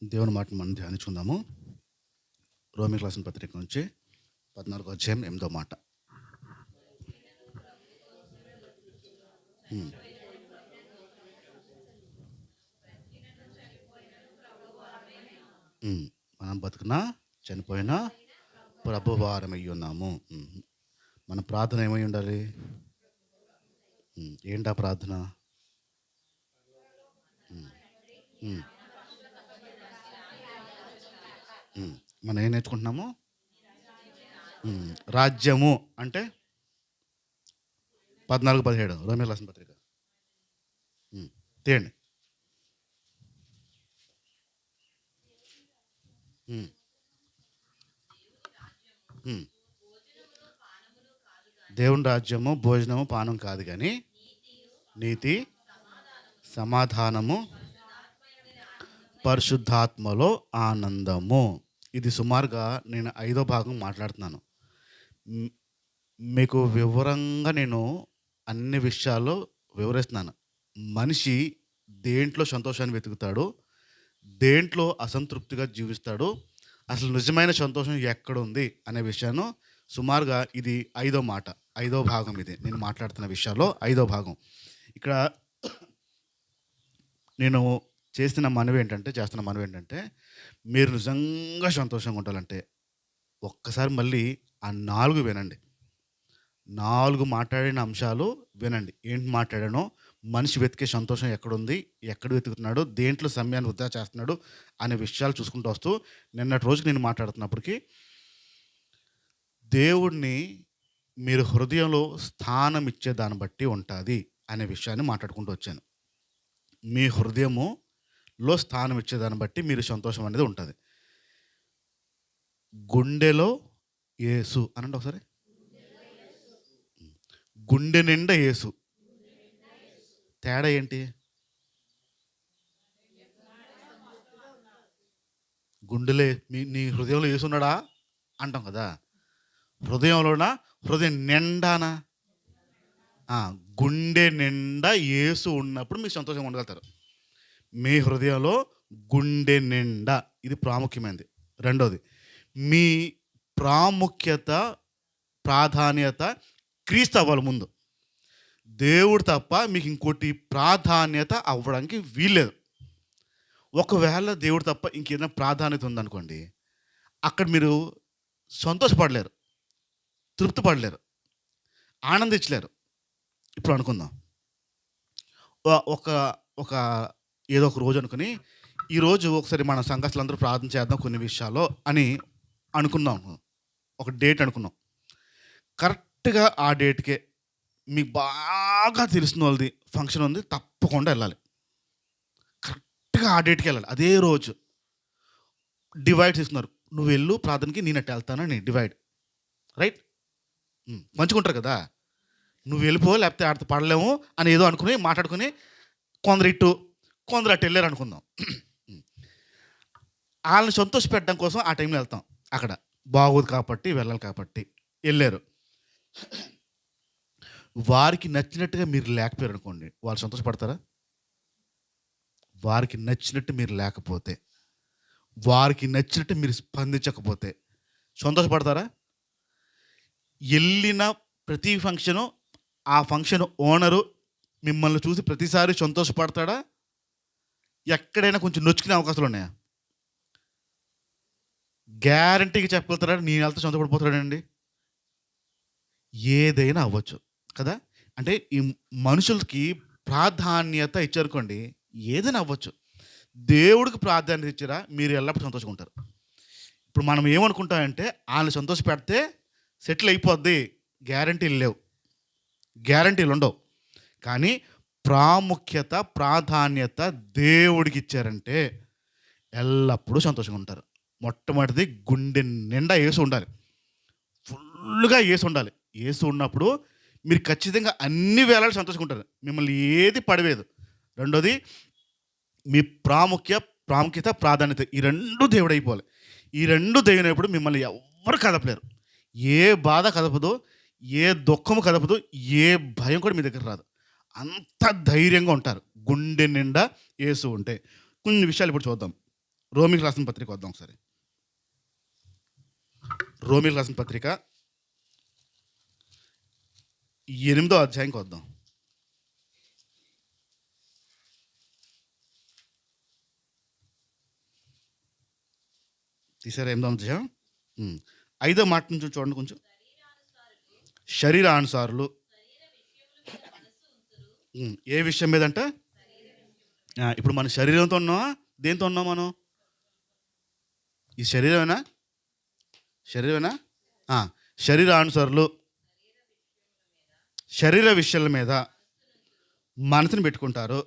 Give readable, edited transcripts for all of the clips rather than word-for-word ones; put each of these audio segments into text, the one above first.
దేవుని మాటను మనం ధ్యానించుకుందాము. రోమీయులకు రాసిన పత్రిక నుంచి 14వ అధ్యాయం 8వ మాట. మనం బతుకున్నా చనిపోయినా ప్రభు వారమై ఉన్నాము. మన ప్రార్థన ఏమై ఉండాలి? ఏంటా ప్రార్థన? మనం ఏం నేర్చుకుంటున్నాము? రాజ్యము అంటే 14:17 రోమీయులకు రాసిన పత్రిక తీయండి. దేవుని రాజ్యము భోజనము పానం కాదు, కానీ నీతి, సమాధానము, పరిశుద్ధాత్మలో ఆనందము. ఇది సుమారుగా నేను 5వ భాగం మాట్లాడుతున్నాను. మీకు వివరంగా నేను అన్ని విషయాలు వివరిస్తున్నాను. మనిషి దేంట్లో సంతోషాన్ని వెతుకుతాడు, దేంట్లో అసంతృప్తిగా జీవిస్తాడు, అసలు నిజమైన సంతోషం ఎక్కడుంది అనే విషయాన్ని సుమారుగా ఇది 5వ మాట, 5వ భాగం. ఇది నేను మాట్లాడుతున్న విషయాల్లో 5వ భాగం. ఇక్కడ నేను చేస్తున్న మనవి ఏంటంటే మీరు నిజంగా సంతోషంగా ఉండాలంటే ఒక్కసారి మళ్ళీ ఆ 4 వినండి. 4 మాట్లాడిన అంశాలు వినండి. ఏంటి మాట్లాడానో, మనిషి వెతికే సంతోషం ఎక్కడుంది, ఎక్కడ వెతుకుతున్నాడు, దేంట్లో సమయాన్ని వృధా చేస్తున్నాడు అనే విషయాలు చూసుకుంటూ వస్తూ నిన్నటి రోజుకి నేను మాట్లాడుతున్నప్పటికీ దేవుడిని మీరు హృదయంలో స్థానం ఇచ్చే దాన్ని బట్టి ఉంటుంది అనే విషయాన్ని మాట్లాడుకుంటూ వచ్చాను. మీ హృదయములో స్థానం ఇచ్చేదాన్ని బట్టి మీరు సంతోషం అనేది ఉంటుంది. గుండెలో యేసు అనండి ఒకసారి. గుండె నిండా యేసు. తేడా ఏంటి? గుండెలే నీ హృదయంలో యేసు ఉన్నాడా అంటాం కదా. హృదయంలోనా? హృదయం నిండానా? గుండె నిండా యేసు ఉన్నప్పుడు మీరు సంతోషంగా ఉండగలుగుతారు. మీ హృదయంలో గుండె నిండా, ఇది ప్రాముఖ్యమైనది. రెండోది, మీ ప్రాధాన్యత క్రీస్తు అవ్వాలి ముందు. దేవుడు తప్ప మీకు ఇంకోటి ప్రాధాన్యత అవ్వడానికి వీల్లేదు. ఒకవేళ దేవుడు తప్ప ఇంకేదైనా ప్రాధాన్యత ఉందనుకోండి, అక్కడ మీరు సంతోషపడలేరు, తృప్తి పడలేరు, ఆనందించలేరు. ఇప్పుడు అనుకుందాం, ఒక ఏదో ఒక రోజు అనుకుని ఈరోజు ఒకసారి మన సంఘస్థులందరూ ప్రార్థన చేద్దాం కొన్ని విషయాలు అని అనుకున్నాం. ఒక డేట్ అనుకున్నాం. కరెక్ట్గా ఆ డేట్కే మీకు బాగా తెలిసిన వాళ్ళది ఫంక్షన్ ఉంది, తప్పకుండా వెళ్ళాలి. కరెక్ట్గా ఆ డేట్కి వెళ్ళాలి. అదే రోజు డివైడ్ చేస్తున్నారు. నువ్వు వెళ్ళు ప్రార్థనకి, నేను అట్టు వెళ్తానని డివైడ్. రైట్? మంచుకుంటారు కదా. నువ్వు వెళ్ళిపో, లేకపోతే ఆడితో పడలేము అని ఏదో అనుకుని మాట్లాడుకుని కొందరు ఇటు కొందరు అటు వెళ్ళారు అనుకుందాం. వాళ్ళని సంతోషపెట్టడం కోసం ఆ టైంలో వెళ్తాం. అక్కడ బాగోదు కాబట్టి వెళ్ళాలి కాబట్టి వెళ్ళారు. వారికి నచ్చినట్టుగా మీరు లేకపోయారు అనుకోండి, వాళ్ళు సంతోషపడతారా? వారికి నచ్చినట్టు మీరు లేకపోతే, వారికి నచ్చినట్టు మీరు స్పందించకపోతే సంతోషపడతారా? వెళ్ళిన ప్రతి ఫంక్షను, ఆ ఫంక్షన్ ఓనరు మిమ్మల్ని చూసి ప్రతిసారి సంతోషపడతాడా? ఎక్కడైనా కొంచెం నొచ్చుకునే అవకాశాలు ఉన్నాయా? గ్యారంటీగా చెప్పగలుగుతారా నేను వెళ్తే సంతోషపడిపోతాడండి? ఏదైనా అవ్వచ్చు కదా. అంటే ఈ మనుషులకి ప్రాధాన్యత ఇచ్చారుకోండి, ఏదైనా అవ్వచ్చు. దేవుడికి ప్రాధాన్యత ఇచ్చారా, మీరు ఎల్లప్పుడూ సంతోషంగా ఉంటారు. ఇప్పుడు మనం ఏమనుకుంటామంటే వాళ్ళని సంతోష పెడితే సెటిల్ అయిపోద్ది. గ్యారంటీలు లేవు, గ్యారంటీలు ఉండవు. కానీ ప్రాధాన్యత దేవుడికి ఇచ్చారంటే ఎల్లప్పుడూ సంతోషంగా ఉంటారు. మొట్టమొదటిది గుండె నిండా యేసు ఉండాలి, ఫుల్గా యేసు ఉండాలి. యేసు ఉన్నప్పుడు మీరు ఖచ్చితంగా అన్ని వేళలు సంతోషంగా ఉంటారు, మిమ్మల్ని ఏది పడవేదు. రెండోది, మీ ప్రాధాన్యత ఈ రెండు దేవుడు అయిపోవాలి. ఈ రెండు దేవునప్పుడు మిమ్మల్ని ఎవరు కదపలేరు. ఏ బాధ కదపదు, ఏ దుఃఖము కదపదు, ఏ భయం కూడా మీ దగ్గర రాదు. అంత ధైర్యంగా ఉంటారు గుండె నిండా యేసు ఉంటే. కొన్ని విషయాలు ఇప్పుడు చూద్దాం. రోమిలకు రాసిన పత్రిక వద్దాం ఒకసారి. రోమిలకు రాసిన పత్రిక 8వ అధ్యాయంకి వద్దాం. తీసారా 8వ అధ్యాయం? 5వ మాట నుంచి చూడండి కొంచెం. శరీరానుసారులు ఏ విషయం మీద అంట? ఇప్పుడు మన శరీరంతో ఉన్నామా, దేంతో ఉన్నాం మనం? ఈ శరీరమేనా? శరీరానుసారులు శరీర విషయాల మీద మనసుని పెట్టుకుంటారు.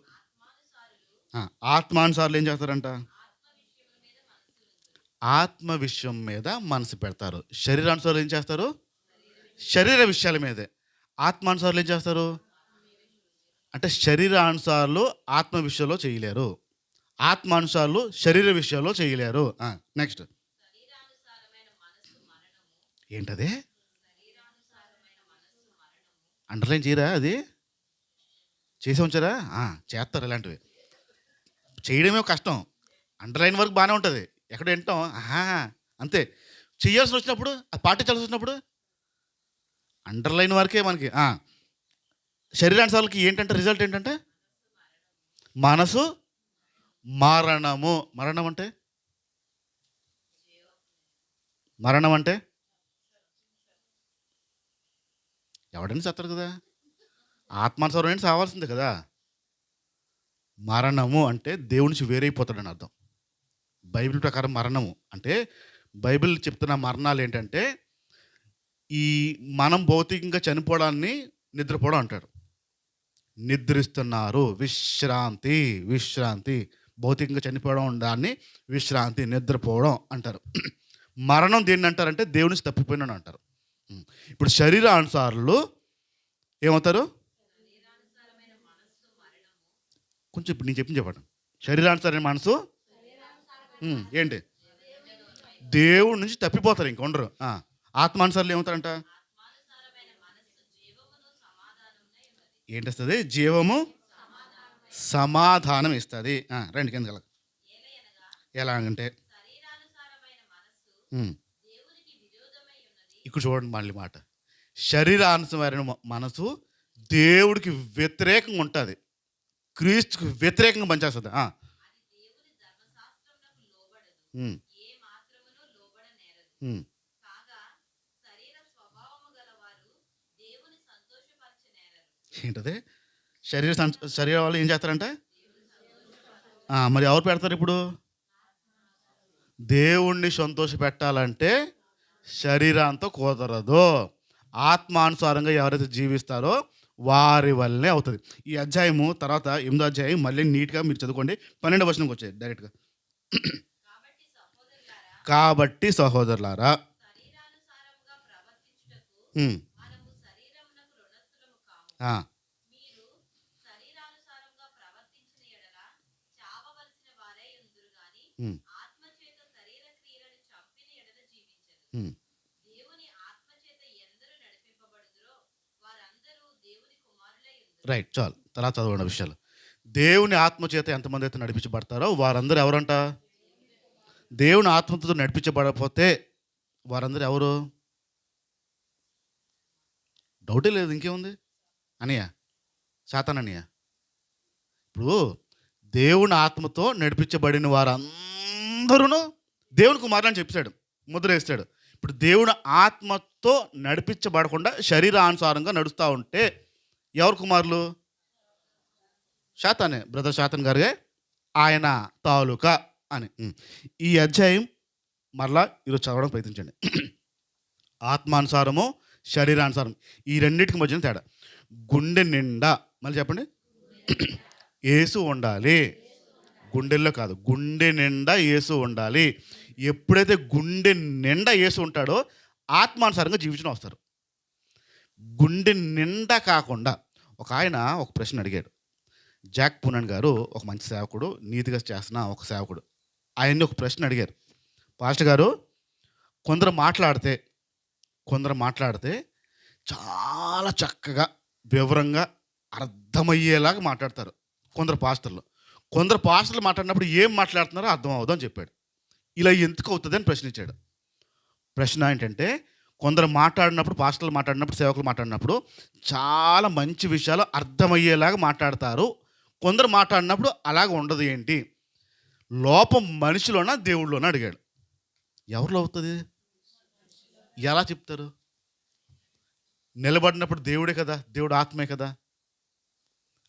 ఆత్మానుసారులు ఏం చేస్తారంట? ఆత్మ విషయం మీద మనసు పెడతారు. శరీరానుసారులు ఏం చేస్తారు? శరీర విషయాల మీదే. ఆత్మానుసారులు ఏం చేస్తారు అంటే శరీరానుసారులు ఆత్మ విషయంలో చేయలేరు, ఆత్మానుసారులు శరీర విషయాల్లో చేయలేరు. నెక్స్ట్ ఏంటది? అండర్లైన్ చేయరా? అది చేసి ఉంచారా? చేస్తారు. ఇలాంటివి చేయడమే కష్టం. అండర్లైన్ వరకు బాగానే ఉంటుంది, ఎక్కడ వింటాం అంతే. చేయాల్సి వచ్చినప్పుడు, అది పాటించాల్సి వచ్చినప్పుడు అండర్లైన్ వరకే మనకి. శరీరానుసారులకి ఏంటంటే రిజల్ట్ ఏంటంటే మనసు మరణము. మరణం అంటే ఎవడైనా చేస్తారు కదా, ఆత్మానుసారం సావాల్సిందే కదా. మరణము అంటే దేవుడి నుంచి వేరైపోతాడని అర్థం. బైబిల్ ప్రకారం మరణము అంటే, బైబిల్ చెప్తున్న మరణాలు ఏంటంటే, ఈ మనం భౌతికంగా చనిపోవడాన్ని నిద్రపోవడం అంటారు. నిద్రిస్తున్నారు, విశ్రాంతి. భౌతికంగా చనిపోవడం దాన్ని విశ్రాంతి, నిద్రపోవడం అంటారు. మరణం దేన్ని అంటారంటే దేవుడి నుంచి తప్పిపోయిన అంటారు. ఇప్పుడు శరీరానుసారులు ఏమవుతారు? కొంచెం ఇప్పుడు నేను చెప్పండి. శరీరానుసారమైన మనసు ఏంటి? దేవుడి నుంచి తప్పిపోతారు, ఇంక ఉండరు. ఆత్మానుసారులు ఏమవుతారంట? ఏంటిస్తుంది? జీవము సమాధానం ఇస్తుంది. రండి కిందకి. ఎలాగంటే ఇక్కడ చూడండి మళ్ళీ మాట. శరీరానుసారమైన మనసు దేవుడికి వ్యతిరేకంగా ఉంటుంది, క్రీస్తుకు వ్యతిరేకంగా పనిచేస్తుంది. ఏంటది? శరీర వాళ్ళు ఏం చేస్తారంటే మరి ఎవరు పెడతారు? ఇప్పుడు దేవుణ్ణి సంతోష పెట్టాలంటే శరీరంతో కుదరదు. ఆత్మానుసారంగా ఎవరైతే జీవిస్తారో వారి వల్లనే అవుతుంది. ఈ అధ్యాయము తర్వాత 8వ అధ్యాయం మళ్ళీ నీట్గా మీరు చదువుకోండి. 12వ వచనంకి వచ్చేది డైరెక్ట్గా. కాబట్టి సహోదరులారా, రైట్, చాలు. తర్వాత చదవండి విషయాలు. దేవుని ఆత్మచేత ఎంతమంది అయితే నడిపించబడతారో వారందరూ ఎవరంట? దేవుని ఆత్మతో నడిపించబడకపోతే వారందరూ ఎవరు? డౌటే లేదు, ఇంకేముంది అనియా? సాతాన్ అనియా? ఇప్పుడు దేవుని ఆత్మతో నడిపించబడిన వారందరూ దేవుని కుమారులు అని చెప్పాడు, ముద్ర వేస్తాడు. ఇప్పుడు దేవుని ఆత్మతో నడిపించబడకుండా శరీరానుసారంగా నడుస్తూ ఉంటే ఎవరు కుమారులు? శాతానే, బ్రదర్ శాతాన్ గారే ఆయన తాలూకా అని. ఈ అధ్యాయం మరలా ఈరోజు చదవడం ప్రయత్నించండి. ఆత్మానుసారము, శరీరానుసారం, ఈ రెండింటికి మధ్యన తేడా. గుండె నిండా, మళ్ళీ చెప్పండి, యేసు ఉండాలి. గుండెల్లో కాదు, గుండె నిండా యేసు ఉండాలి. ఎప్పుడైతే గుండె నిండా యేసు ఉంటాడో ఆత్మానుసారంగా జీవించడం వస్తారు. గుండె నిండా కాకుండా ఒక ఆయన ఒక ప్రశ్న అడిగాడు. జాక్ పునన్ గారు ఒక మంచి సేవకుడు, నీతిగా చేస్తున్న ఒక సేవకుడు. ఆయన్ని ఒక ప్రశ్న అడిగారు. పాస్టర్ గారు, కొందరు మాట్లాడితే చాలా చక్కగా వివరంగా అర్థమయ్యేలాగా మాట్లాడతారు కొందరు పాస్టర్లు మాట్లాడినప్పుడు ఏం మాట్లాడుతున్నారో అర్థం అవ్వదు అని చెప్పాడు. ఇలా ఎందుకు అవుతుంది అని ప్రశ్నించాడు. ప్రశ్న ఏంటంటే, కొందరు మాట్లాడినప్పుడు, పాస్టర్లు మాట్లాడినప్పుడు, సేవకులు మాట్లాడినప్పుడు చాలా మంచి విషయాలు అర్థమయ్యేలాగా మాట్లాడతారు. కొందరు మాట్లాడినప్పుడు అలాగ ఉండదు ఏంటి? లోపం మనిషిలోనా దేవుడిలోనా అడిగాడు. ఎవరిలో అవుతుంది? ఎలా చెప్తారు? నిలబడినప్పుడు దేవుడే కదా, దేవుడు ఆత్మే కదా.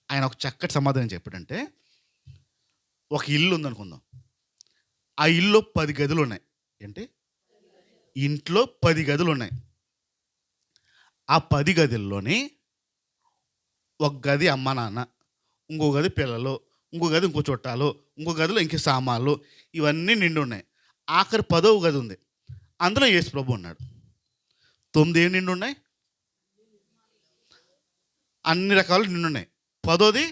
ఆయన ఒక చక్కటి సమాధానం చెప్పాడంటే, ఒక ఇల్లు ఉందనుకుందాం. ఆ ఇల్లు 10 గదులు ఉన్నాయి. ఏంటి? ఇంట్లో 10 గదులు ఉన్నాయి. ఆ 10 గదుల్లోని ఒక గది అమ్మ నాన్న, ఇంకో గది పిల్లలు, ఇంకో గది ఇంకో చుట్టాలు, ఇంకో గదిలో ఇంక సామాన్లు, ఇవన్నీ నిండి ఉన్నాయి. ఆఖరి 10వ గది ఉంది. అందులో యేసు ప్రభు ఉన్నాడు. 9 ఏం నిండి ఉన్నాయి? అన్ని రకాలు నిండి ఉన్నాయి. 10ది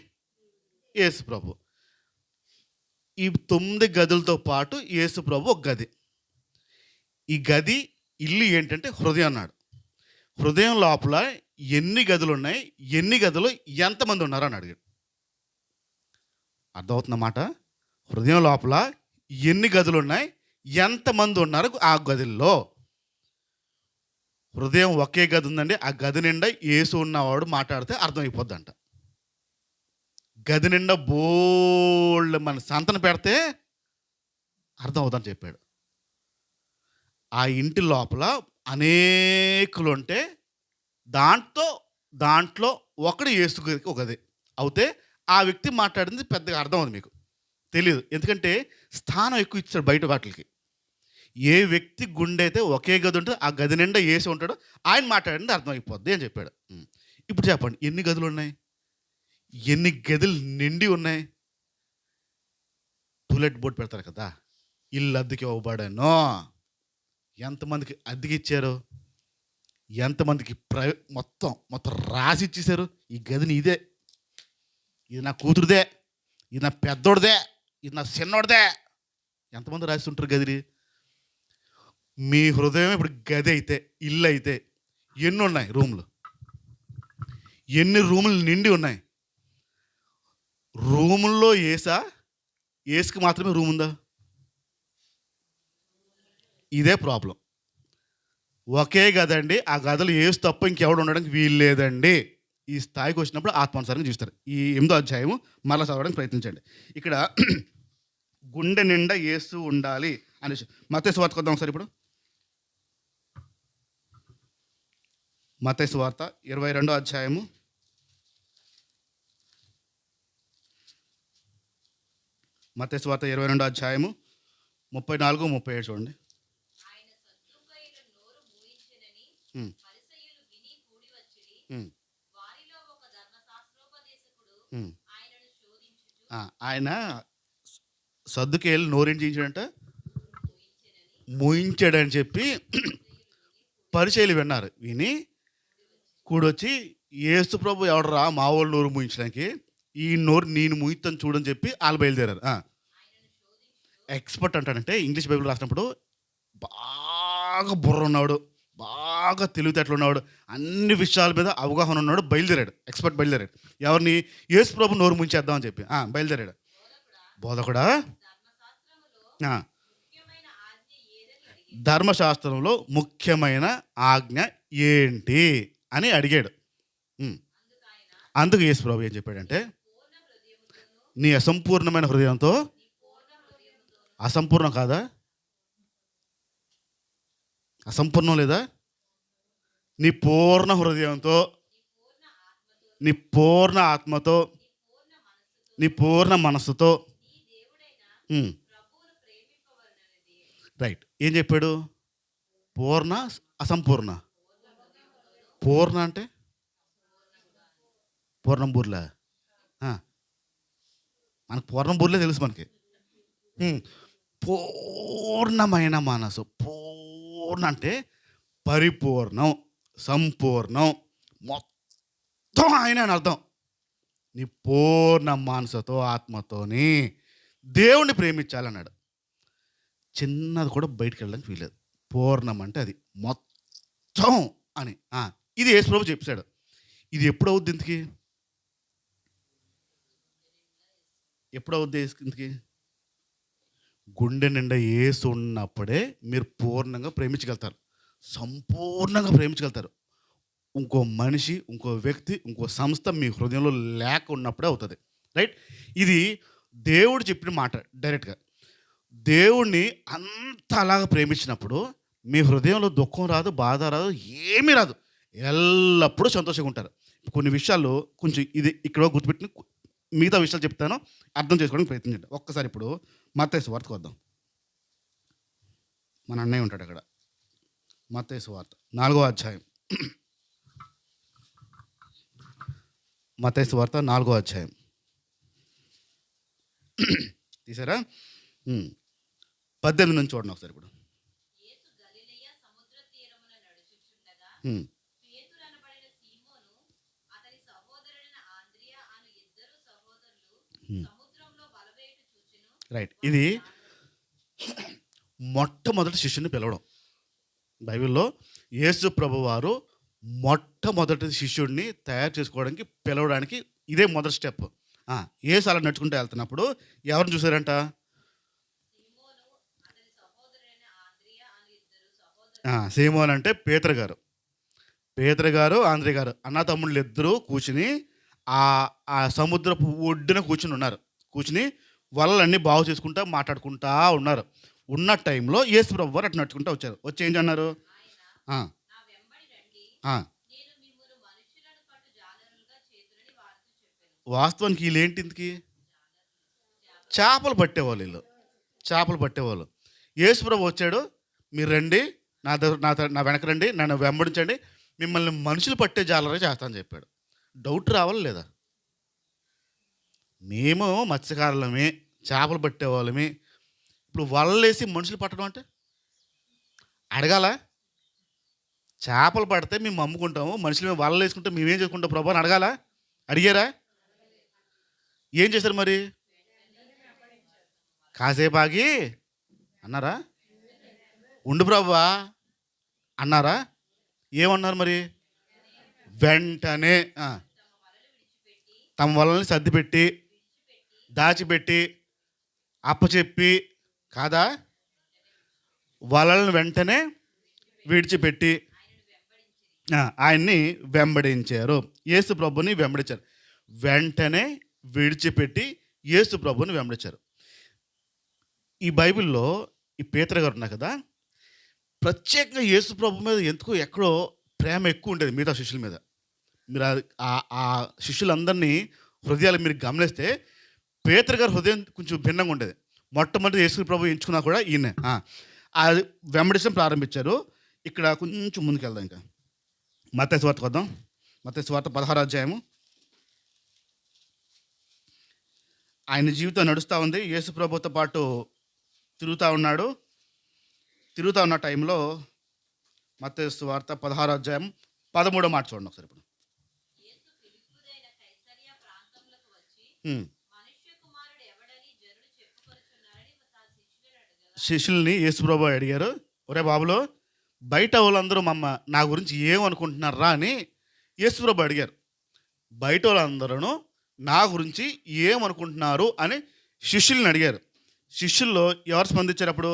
యేసు ప్రభు. ఈ 9 గదులతో పాటు యేసు ప్రభు ఒక గది. ఈ గది ఇల్లు ఏంటంటే హృదయం అన్నాడు. హృదయం లోపల ఎన్ని గదులు ఉన్నాయి, ఎన్ని గదులు ఎంతమంది ఉన్నారు అని అడిగాడు. అర్థమవుతున్నమాట? హృదయం లోపల ఎన్ని గదులు ఉన్నాయి, ఎంతమంది ఉన్నారు ఆ గదుల్లో. హృదయం ఒకే గది ఉందండి. ఆ గది నిండా యేసు ఉన్నవాడు మాట్లాడితే అర్థమైపోద్దంట. గది నిండా బోల్డ్ మన సంతన పెడితే అర్థం అవుతుందని చెప్పాడు. ఆ ఇంటి లోపల అనేకులు ఉంటే దాంట్లో ఒకడు యేసు ఒక గది అవుతే ఆ వ్యక్తి మాట్లాడింది పెద్దగా అర్థం అవుతుంది, మీకు తెలియదు. ఎందుకంటే స్థానం ఎక్కువ ఇచ్చాడు బయట వాటికి. ఏ వ్యక్తి గుండె అయితే ఒకే గది ఉంటే ఆ గది నిండా యేసు ఉంటాడో ఆయన మాట్లాడింది అర్థం అయిపోద్ది అని చెప్పాడు. ఇప్పుడు చెప్పండి, ఎన్ని గదులు ఉన్నాయి, ఎన్ని గదులు నిండి ఉన్నాయి? టూలెట్ బోర్డు పెడతారు కదా, ఇల్లు అద్దెకి ఇవ్వబడాను, ఎంతమందికి అద్దెకి ఇచ్చారు, ఎంతమందికి మొత్తం రాసి ఇచ్చేశారు. ఈ గదిని ఇదే, ఇది నా కూతురుదే, ఇది నా పెద్దోడిదే, ఇది నా చిన్నోడిదే, ఎంతమంది రాసి ఉంటారు గదిని? మీ హృదయం ఇప్పుడు గది అయితే, ఇల్లు అయితే ఎన్ని ఉన్నాయి రూములు? ఎన్ని రూములు నిండి ఉన్నాయి? రూముల్లో ఏసుకి మాత్రమే రూమ్ ఉందా? ఇదే ప్రాబ్లం. ఒకే గదండి, ఆ గదులు ఏసు తప్ప ఇంకెవడు ఉండడానికి వీలు లేదండి. ఈ స్థాయికి వచ్చినప్పుడు ఆత్మానుసారంగా చూస్తారు. ఈ 8వ అధ్యాయము మరలా చదవడానికి ప్రయత్నించండి. ఇక్కడ గుండె నిండా యేసు ఉండాలి అనేసి మత్తయి సువార్త కొద్దాం ఒకసారి. ఇప్పుడు మత్తయి సువార్త 22వ అధ్యాయము 22వ అధ్యాయము 34, 37 చూడండి. ఆయన సద్దుకేలు నోరేం చేయించాడంట? మోయించాడని చెప్పి పరిచయులు విన్నారు. విని కూడొచ్చి, యేసు ప్రభు ఎవడరా మా వాళ్ళు నోరు మూయించడానికి, ఈ నోరు నేను మూయిస్తాను చూడని చెప్పి వాళ్ళు బయలుదేరారు. ఎక్స్పర్ట్ అంటాడంటే ఇంగ్లీష్ బైబిల్ రాసినప్పుడు బాగా బుర్ర ఉన్నాడు, బాగా తెలివితేటలు ఉన్నాడు, అన్ని విషయాల మీద అవగాహన ఉన్నాడు, బయలుదేరాడు. ఎక్స్పర్ట్ బయలుదేరాడు. ఎవరిని? యేసు ప్రభు నోరు ముంచేద్దామని చెప్పి బయలుదేరాడు. బోధకుడా, ధర్మశాస్త్రంలో ముఖ్యమైన ఆజ్ఞ ఏంటి అని అడిగాడు. అందుకు యేసు ప్రభు ఏం చెప్పాడంటే, నీ అసంపూర్ణమైన హృదయంతో, అసంపూర్ణం కాదా? అసంపూర్ణం లేదా? నీ పూర్ణ హృదయంతో, నీ పూర్ణ ఆత్మతో, నీ పూర్ణ మనస్సుతో. రైట్. ఏం చెప్పాడు? పూర్ణ, అసంపూర్ణ. పూర్ణ అంటే పూర్ణం బూర్లా? మనకు పూర్ణం బూర్లే తెలుసు మనకి. పూర్ణమైన మనసు. పూర్ణ అంటే పరిపూర్ణం, సంపూర్ణం, మొత్తం ఆయన అని అర్థం. నీ పూర్ణ మనసుతో, ఆత్మతోని దేవుణ్ణి ప్రేమించాలన్నాడు. చిన్నది కూడా బయటికి వెళ్ళడానికి వీలేదు. పూర్ణం అంటే అది మొత్తం అని. ఇది యేసు ప్రభు చెప్పాడు. ఇది ఎప్పుడు అవుద్ది ఇంతకి? ఎప్పుడు అవుద్ది ఇంతకి? గుండె నిండా యేసు ఉన్నప్పుడే మీరు పూర్ణంగా ప్రేమించగలుగుతారు. సంపూర్ణంగా ప్రేమించగలుగుతారు. ఇంకో మనిషి, ఇంకో వ్యక్తి, ఇంకో సంస్థ మీ హృదయంలో లేక ఉన్నప్పుడే అవుతది. రైట్? ఇది దేవుడు చెప్పిన మాట డైరెక్ట్‌గా. దేవుడిని అంత అలాగా ప్రేమించినప్పుడు మీ హృదయంలో దుఃఖం రాదు, బాధ రాదు, ఏమీ రాదు. ఎల్లప్పుడూ సంతోషంగా ఉంటారు. కొన్ని విషయాలు కొంచెం ఇది ఇక్కడ గుర్తుపెట్టుకొని మిగతా విషయాలు చెప్తాను. అర్థం చేసుకోవడానికి ప్రయత్నించండి. ఒక్కసారి ఇప్పుడు మత్తయి సువార్తకు వద్దాం. మన అన్నయ్య ఉంటాడు అక్కడ. మత్తయి సువార్త 4వ అధ్యాయం. మత్తయి సువార్త 4వ అధ్యాయం. తీసారా? 18 నుంచి చూడండి ఒకసారి ఇప్పుడు. యేసు గలిలయ సముద్ర తీరమున నడుచుచుండగా హ్మ్. పేతురు అనబడిన సీమోను అతని సహోదరుడైన ఆంద్రియ అను ఇద్దరు సహోదరులు సముద్రంలో వలవేయుట చూచెను. రైట్. ఇది మొట్టమొదటి శిష్యుని పిలవడం. బైబిల్‌లో యేసు ప్రభువారు మొట్టమొదటి శిష్యుడిని తయారు చేసుకోవడానికి, పిలవడానికి ఇదే మొదటి స్టెప్. యేసు అలా నడుచుకుంటూ వెళ్తున్నప్పుడు ఎవరిని చూసారంట? సీమోను అతని సహోదరుడైన ఆంద్రియ అను ఇద్దరు సహోదరులు సీమోన్ అంటే పేతురు గారు. పేతురు గారు, ఆంద్రెయ గారు అన్నదమ్ముళ్ళు ఇద్దరూ కూర్చుని ఆ సముద్రపు ఒడ్డున కూర్చుని ఉన్నారు. కూర్చుని వలలన్నీ బాగు చేసుకుంటా మాట్లాడుకుంటా ఉన్నారు. ఉన్న టైంలో యేసు ప్రభువారు అటు నడుచుకుంటూ వచ్చారు. వచ్చి ఏం అన్నారు? ఆయన ఆ, నా వెంబడి రండి, ఆ. నేను మిమ్మును మనుష్యులను పట్టు జాలరులుగా చేతునని వారితో చెప్పాను. వాస్తవానికి వీళ్ళేంటి ఇంతకి? చేపలు పట్టేవాళ్ళు వీళ్ళు. చేపలు పట్టేవాళ్ళు. యేసు ప్రభు వచ్చాడు, మీరు రండి, నా వెనక రండి, నన్ను వెంబడించండి, మిమ్మల్ని మనుషులు పట్టే జాలరే చేస్తానని చెప్పాడు. డౌట్ రావాలి లేదా? మేము మత్స్యకారులమే, చేపలు పట్టేవాళ్ళమే, ఇప్పుడు వలలేసి మనుషులు పట్టడం అంటే అడగాల? చేపలు పడితే మేము అమ్ముకుంటాము, మనుషులు మేము వలలు వేసుకుంటే మేమేం చేసుకుంటాం ప్రభు అని అడగాల? అడిగారా? ఏం చేశారు మరి? కాసేపు ఆగి అన్నారా? ఉండు ప్రభువా అన్నారా? ఏమన్నారు మరి? వెంటనే తమ వలలని సర్దిపెట్టి, దాచిపెట్టి, అప్పచెప్పి, కాదా, వలలను వెంటనే విడిచిపెట్టి ఆయన్ని వెంబడించారు. యేసు ప్రభుని వెంబడించారు. వెంటనే విడిచిపెట్టి యేసు ప్రభుని వెంబడించారు. ఈ బైబిల్లో ఈ పేతురు గారు ఉన్నారు కదా, ప్రత్యేకంగా యేసు ప్రభు మీద ఎందుకో ఎక్కడో ప్రేమ ఎక్కువ ఉండేది మిగతా శిష్యుల మీద. మీరు ఆ శిష్యులందరినీ హృదయాలు మీరు గమనిస్తే పేతురు గారి హృదయం కొంచెం భిన్నంగా ఉండేది. మొట్టమొదటి యేసు ప్రభు ఎంచుకున్నా కూడా ఈయనే అది వెంబడించడం ప్రారంభించారు. ఇక్కడ కొంచెం ముందుకెళ్దాం. ఇంకా మత్తయి సువార్తకు వద్దాం. మత్తయి సువార్త 16వ అధ్యాయము. ఆయన జీవితం నడుస్తూ ఉంది. యేసు ప్రభుతో పాటు తిరుగుతూ ఉన్నాడు. తిరుగుతూ ఉన్న టైంలో మత్తయి సువార్త 16వ అధ్యాయం 13వ మాట చూడండి ఒకసారి ఇప్పుడు. యేసు ఫిలిప్పుదైన కైసరియా ప్రాంతములకు వచ్చి హ్మ్. మనుష్య కుమారుడు ఎవడని జనులు చెప్పుకొనుచున్నారని తన శిష్యులను అడగగా శిష్యుల్ని యేసు ప్రభు అడిగారు, ఒరే బాబులో బయట వాళ్ళందరూ నా గురించి ఏమనుకుంటున్నారా అని యేసు ప్రభు అడిగారు. బయట వాళ్ళందరూ నా గురించి ఏమనుకుంటున్నారు అని శిష్యుల్ని అడిగారు. శిష్యుల్లో ఎవరు స్పందించారు అప్పుడు?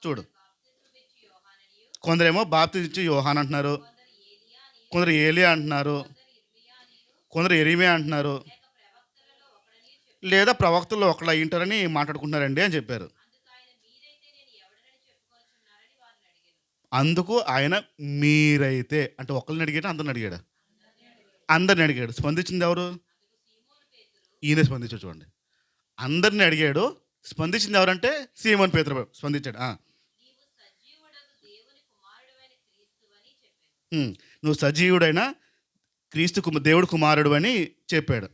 చూడు, బాప్తిస్మమిచ్చు యోహాననియు, కొందరేమో బాప్తిసం ఇచ్చి యోహాన్ అంటున్నారు, కొందరు ఏలియా అనియు, కొందరు ఏలియా అంటున్నారు, కొందరు ఇర్మియా అనియు, కొందరు ఎరిమే అంటున్నారు, లేక ప్రవక్తలలో ఒకడనియు చెప్పారు. లేదా ప్రవక్తల్లో ఒకళ్ళు అయ్యింటారని మాట్లాడుకుంటున్నారండి అని చెప్పారు. అందుకు ఆయన మీరైతే అందుకు ఆయన మీరైతే నేను ఎవడనని చెప్పుకొనుచున్నారని వారిని అడిగాను. అంటే ఒకళ్ళని అడిగాడు, అందరిని అడిగాడు? అందరిని అడిగాను. అందరిని అడిగాడు. స్పందించింది ఎవరు? అందుకు సీమోను పేతురు, ఈయన స్పందించాడు. చూడండి, అందరిని అడిగాడు, స్పందించింది ఎవరంటే సీమోను పేతురు స్పందించాడు. నీవు సజీవుడగు దేవుని కుమారుడవైన క్రీస్తువని చెప్పాను. నువ్వు సజీవుడైన దేవుడు కుమారుడు అని చెప్పాడు.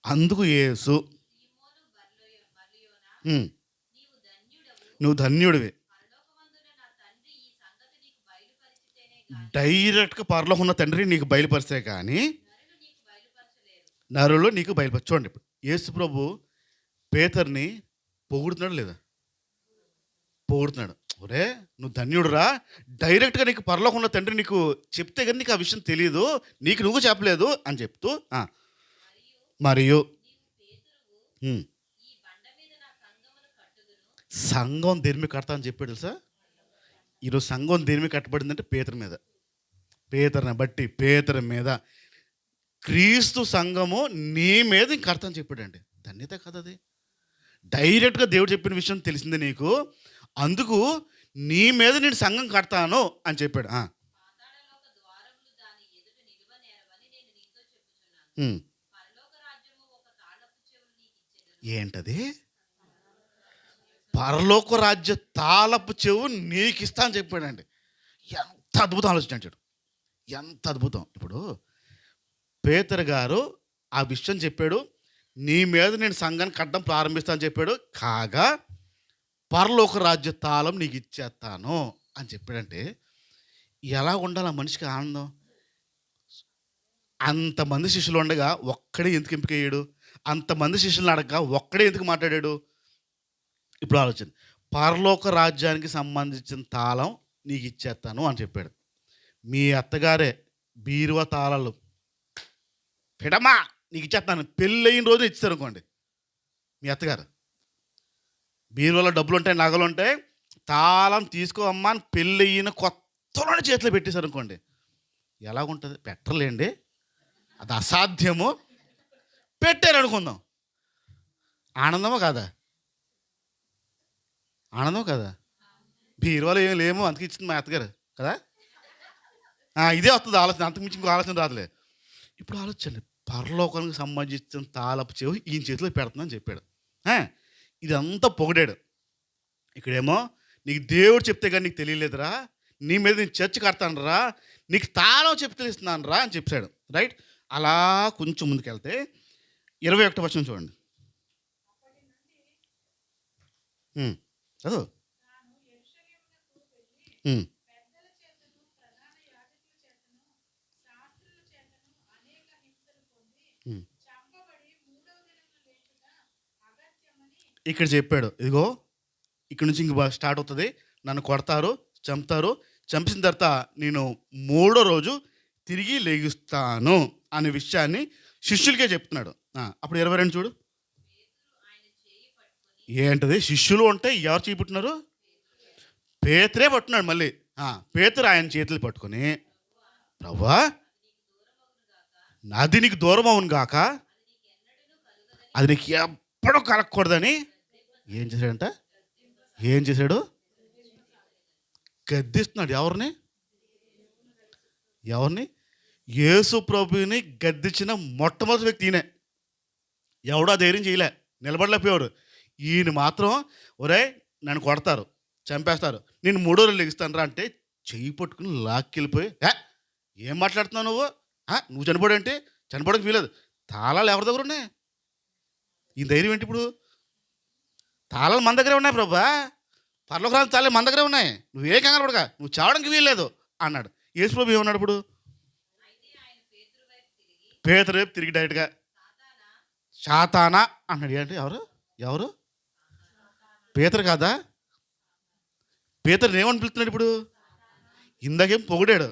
అందుకు యేసు సీమోను బర్లియోనా, ఉమ్, నీవు ధన్యుడవు, నువ్వు ధన్యుడివి. పరలోకమందున నా తండ్రి ఈ సంగతి నీకు బయలుపరిచితేనే గాని డైరెక్ట్గా పరలోకం ఉన్న తండ్రి నీకు బయలుపరిస్తే కానీ నరులు నీకు బయలుపరచలేరు. నరులు నీకు బయలుపరి. చూడండి, ఇప్పుడు యేసు ప్రభు పేతుర్ని పొగుడుతున్నాడు లేదా? పొగుడుతున్నాడు. ఒరే నువ్వు ధన్యుడురా, డైరెక్ట్గా నీకు పరలోకం ఉన్న తండ్రి నీకు చెప్తే కానీ నీకు ఆ విషయం తెలియదు, నీకు నువ్వు చెప్పలేదు అని చెప్తూ మరియు నీవు పేతురువు, ఉమ్, ఈ బండ మీద నా సంఘమును కట్టుదును, సంఘం దేని మీద కడతా అని చెప్పాడు తెలుసా? ఈరోజు సంఘం దేని మీద కట్టబడిందంటే పేతురు మీద. పేతురుని బట్టి పేతురు మీద క్రీస్తు సంఘము నీ మీద ఇంక కడతా అని చెప్పాడండి. ధన్యత కదా అది. డైరెక్ట్గా దేవుడు చెప్పిన విషయం తెలిసిందే నీకు, అందుకు నీ మీద నేను సంఘం కడతాను అని చెప్పాడు. పాతాళలోక ద్వారములు దాని ఎదుట నిలువనేరవని నేను నీతో చెప్పుచున్నాను. పరలోక రాజ్యము ఒక తాళపు చెవులు నీకు ఇచ్చెదను. ఏంటది? పరలోక రాజ్య తాళపు చెవు నీకు ఇస్తా అని చెప్పాడండి. ఎంత అద్భుతం ఆలోచించాడు, ఎంత అద్భుతం. ఇప్పుడు పేతురు గారు ఆ విషయం చెప్పాడు, నీ మీద నేను సంఘాన్ని కట్టడం ప్రారంభిస్తాను చెప్పాడు. కాగా పరలోక రాజ్య తాళం నీకు ఇచ్చేస్తాను అని చెప్పాడంటే ఎలా ఉండాలి ఆ మనిషికి ఆనందం? అంతమంది శిష్యులు ఉండగా ఒక్కడే ఎందుకు ఎంపికయ్యాడు? అంతమంది శిష్యులను అడగగా ఒక్కడే ఎందుకు మాట్లాడాడు? ఇప్పుడు ఆలోచన. పరలోక రాజ్యానికి సంబంధించిన తాళం నీకు ఇచ్చేస్తాను అని చెప్పాడు. మీ అత్తగారే బీరువా తాళాలు పెడమా నీకు ఇచ్చేస్తాను పెళ్ళయిన రోజు ఇచ్చారు అనుకోండి. మీ అత్తగారు బీరువాలో డబ్బులు ఉంటాయి, నగలు ఉంటాయి, తాళం తీసుకో అమ్మా అని పెళ్ళయిన కొత్తలోనే చేతిలో పెట్టేశారు అనుకోండి. ఎలాగుంటుంది? పెట్టలేండి, అది అసాధ్యము. పెట్టారు అనుకుందాం, ఆనందమో కాదా? ఆనందం కదా. బీరువాలో ఏం లేమో అందుకు ఇచ్చింది మా అత్తగారు కదా. ఇదే వస్తుంది ఆలోచన, అంతకుమించి ఇంకో ఆలోచన రాదులే. ఇప్పుడు ఆలోచండి, పరలోకానికి సంబంధించిన తాళపు చెవి ఈయన చేతిలో పెడుతుందని చెప్పాడు. ఇదంతా పొగిడాడు. ఇక్కడేమో నీకు దేవుడు చెప్తే కానీ నీకు తెలియలేదురా, నీ మీద నేను చర్చ కడతాను రా, నీకు తాళం చెప్తే తెలుస్తున్నాను రా అని చెప్పాడు. రైట్. అలా కొంచెం ముందుకెళ్తే 21వ వచనం చూడండి. చదువు. ఇక్కడ చెప్పాడు, ఇదిగో ఇక్కడ నుంచి ఇంక స్టార్ట్ అవుతుంది, నన్ను కొడతారు, చంపుతారు, చంపిన తర్వాత నేను 3వ రోజు తిరిగి లేగిస్తాను అనే విషయాన్ని శిష్యులకే చెప్తున్నాడు. అప్పుడు 22 చూడు. ఏంటది? శిష్యులు అంటే ఎవరు చేపట్టున్నారు? పేతురే పట్టున్నాడు. మళ్ళీ పేతురు ఆయన చేతులు పట్టుకొని, ప్రభువా అది నీకు దూరం అవును గాక, అది నీకు ఎప్పుడూ కలగకూడదని ఏం చేశాడంట? ఏం చేశాడు? గద్దిస్తున్నాడు. ఎవరిని? ఎవరిని? యేసు ప్రభుని గద్దించిన మొట్టమొదటి వ్యక్తి ఈయనే. ఎవడో ధైర్యం చేయలే, నిలబడలేకపోయాడు. ఈయన మాత్రం ఒరే నన్ను కొడతారు, చంపేస్తారు, నేను 3వ రోజు లెగిస్తాను రా అంటే చెయ్యి పట్టుకుని లాక్కెళ్ళిపోయి, ఏం మాట్లాడుతున్నావు నువ్వు? నువ్వు చనిపోడంటే చనిపోవడానికి వీలేదు, తాళాలు ఎవరి దగ్గర ఉన్నాయి? ఈ ధైర్యం ఏంటి ఇప్పుడు? తాళాలు మన దగ్గరే ఉన్నాయి ప్రభా, పరలోక రాజ్యం తాళాలు మన దగ్గరే ఉన్నాయి, నువ్వే కంగారు పడక, నువ్వు చావడానికి వీల్లేదు అన్నాడు. యేసు ప్రభు ఏమన్నాడు ఇప్పుడు? పేతురు వైపు తిరిగి డైరెక్ట్గా సాతానా అన్నాడు. ఏంటి? ఎవరు? పేతురు కాదా? పేతురుని ఏమని పిలుస్తున్నాడు ఇప్పుడు? ఇందాకేం పొగిడాడు,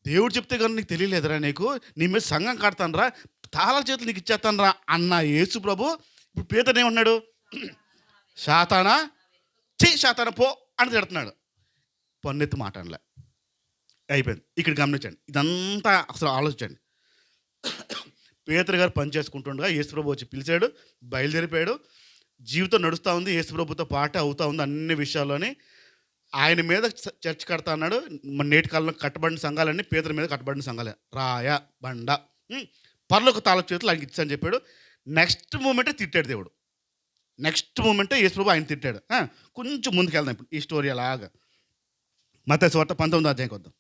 దేవుడు చెప్తే కానీ నీకు తెలియలేదురా, నీకు నీ మీద సంఘం కడతాను రా, తాళాల చేతులు నీకు ఇచ్చేస్తాను రా అన్న యేసు ప్రభు ఇప్పుడు పేతురుని ఏమన్నాడు? సాతానా, సాతానా పో అని తిడుతున్నాడు. పన్నెత్తి మాట అనలే. అయిపోయింది. ఇక్కడ గమనించండి, ఇదంతా అసలు ఆలోచించండి. పేతురు గారు పని చేసుకుంటుండగా యేసు ప్రభు వచ్చి పిలిచాడు, బయలుదేరిపోయాడు. జీవితం నడుస్తూ ఉంది, యేసు ప్రభుతో పాటే అవుతూ ఉంది అన్ని విషయాల్లోని. ఆయన మీద చర్చ కడతా అన్నాడు. నేటి కాలంలో కట్టబడిన సంఘాలన్నీ పేతురు మీద కట్టబడిన సంఘాలే. రాయ బండ పరలోక తాళపు చేతులు ఆయనకి ఇచ్చాని చెప్పాడు. నెక్స్ట్ మూమెంటే తిట్టాడు దేవుడు. నెక్స్ట్ మూమెంటే యేసు ప్రభు ఆయన తిట్టాడు. కొంచెం ముందుకు వెళ్దాం ఇప్పుడు ఈ స్టోరీ అలాగా. మత్తయి సువార్త 19వ అధ్యాయంకి వద్దాం.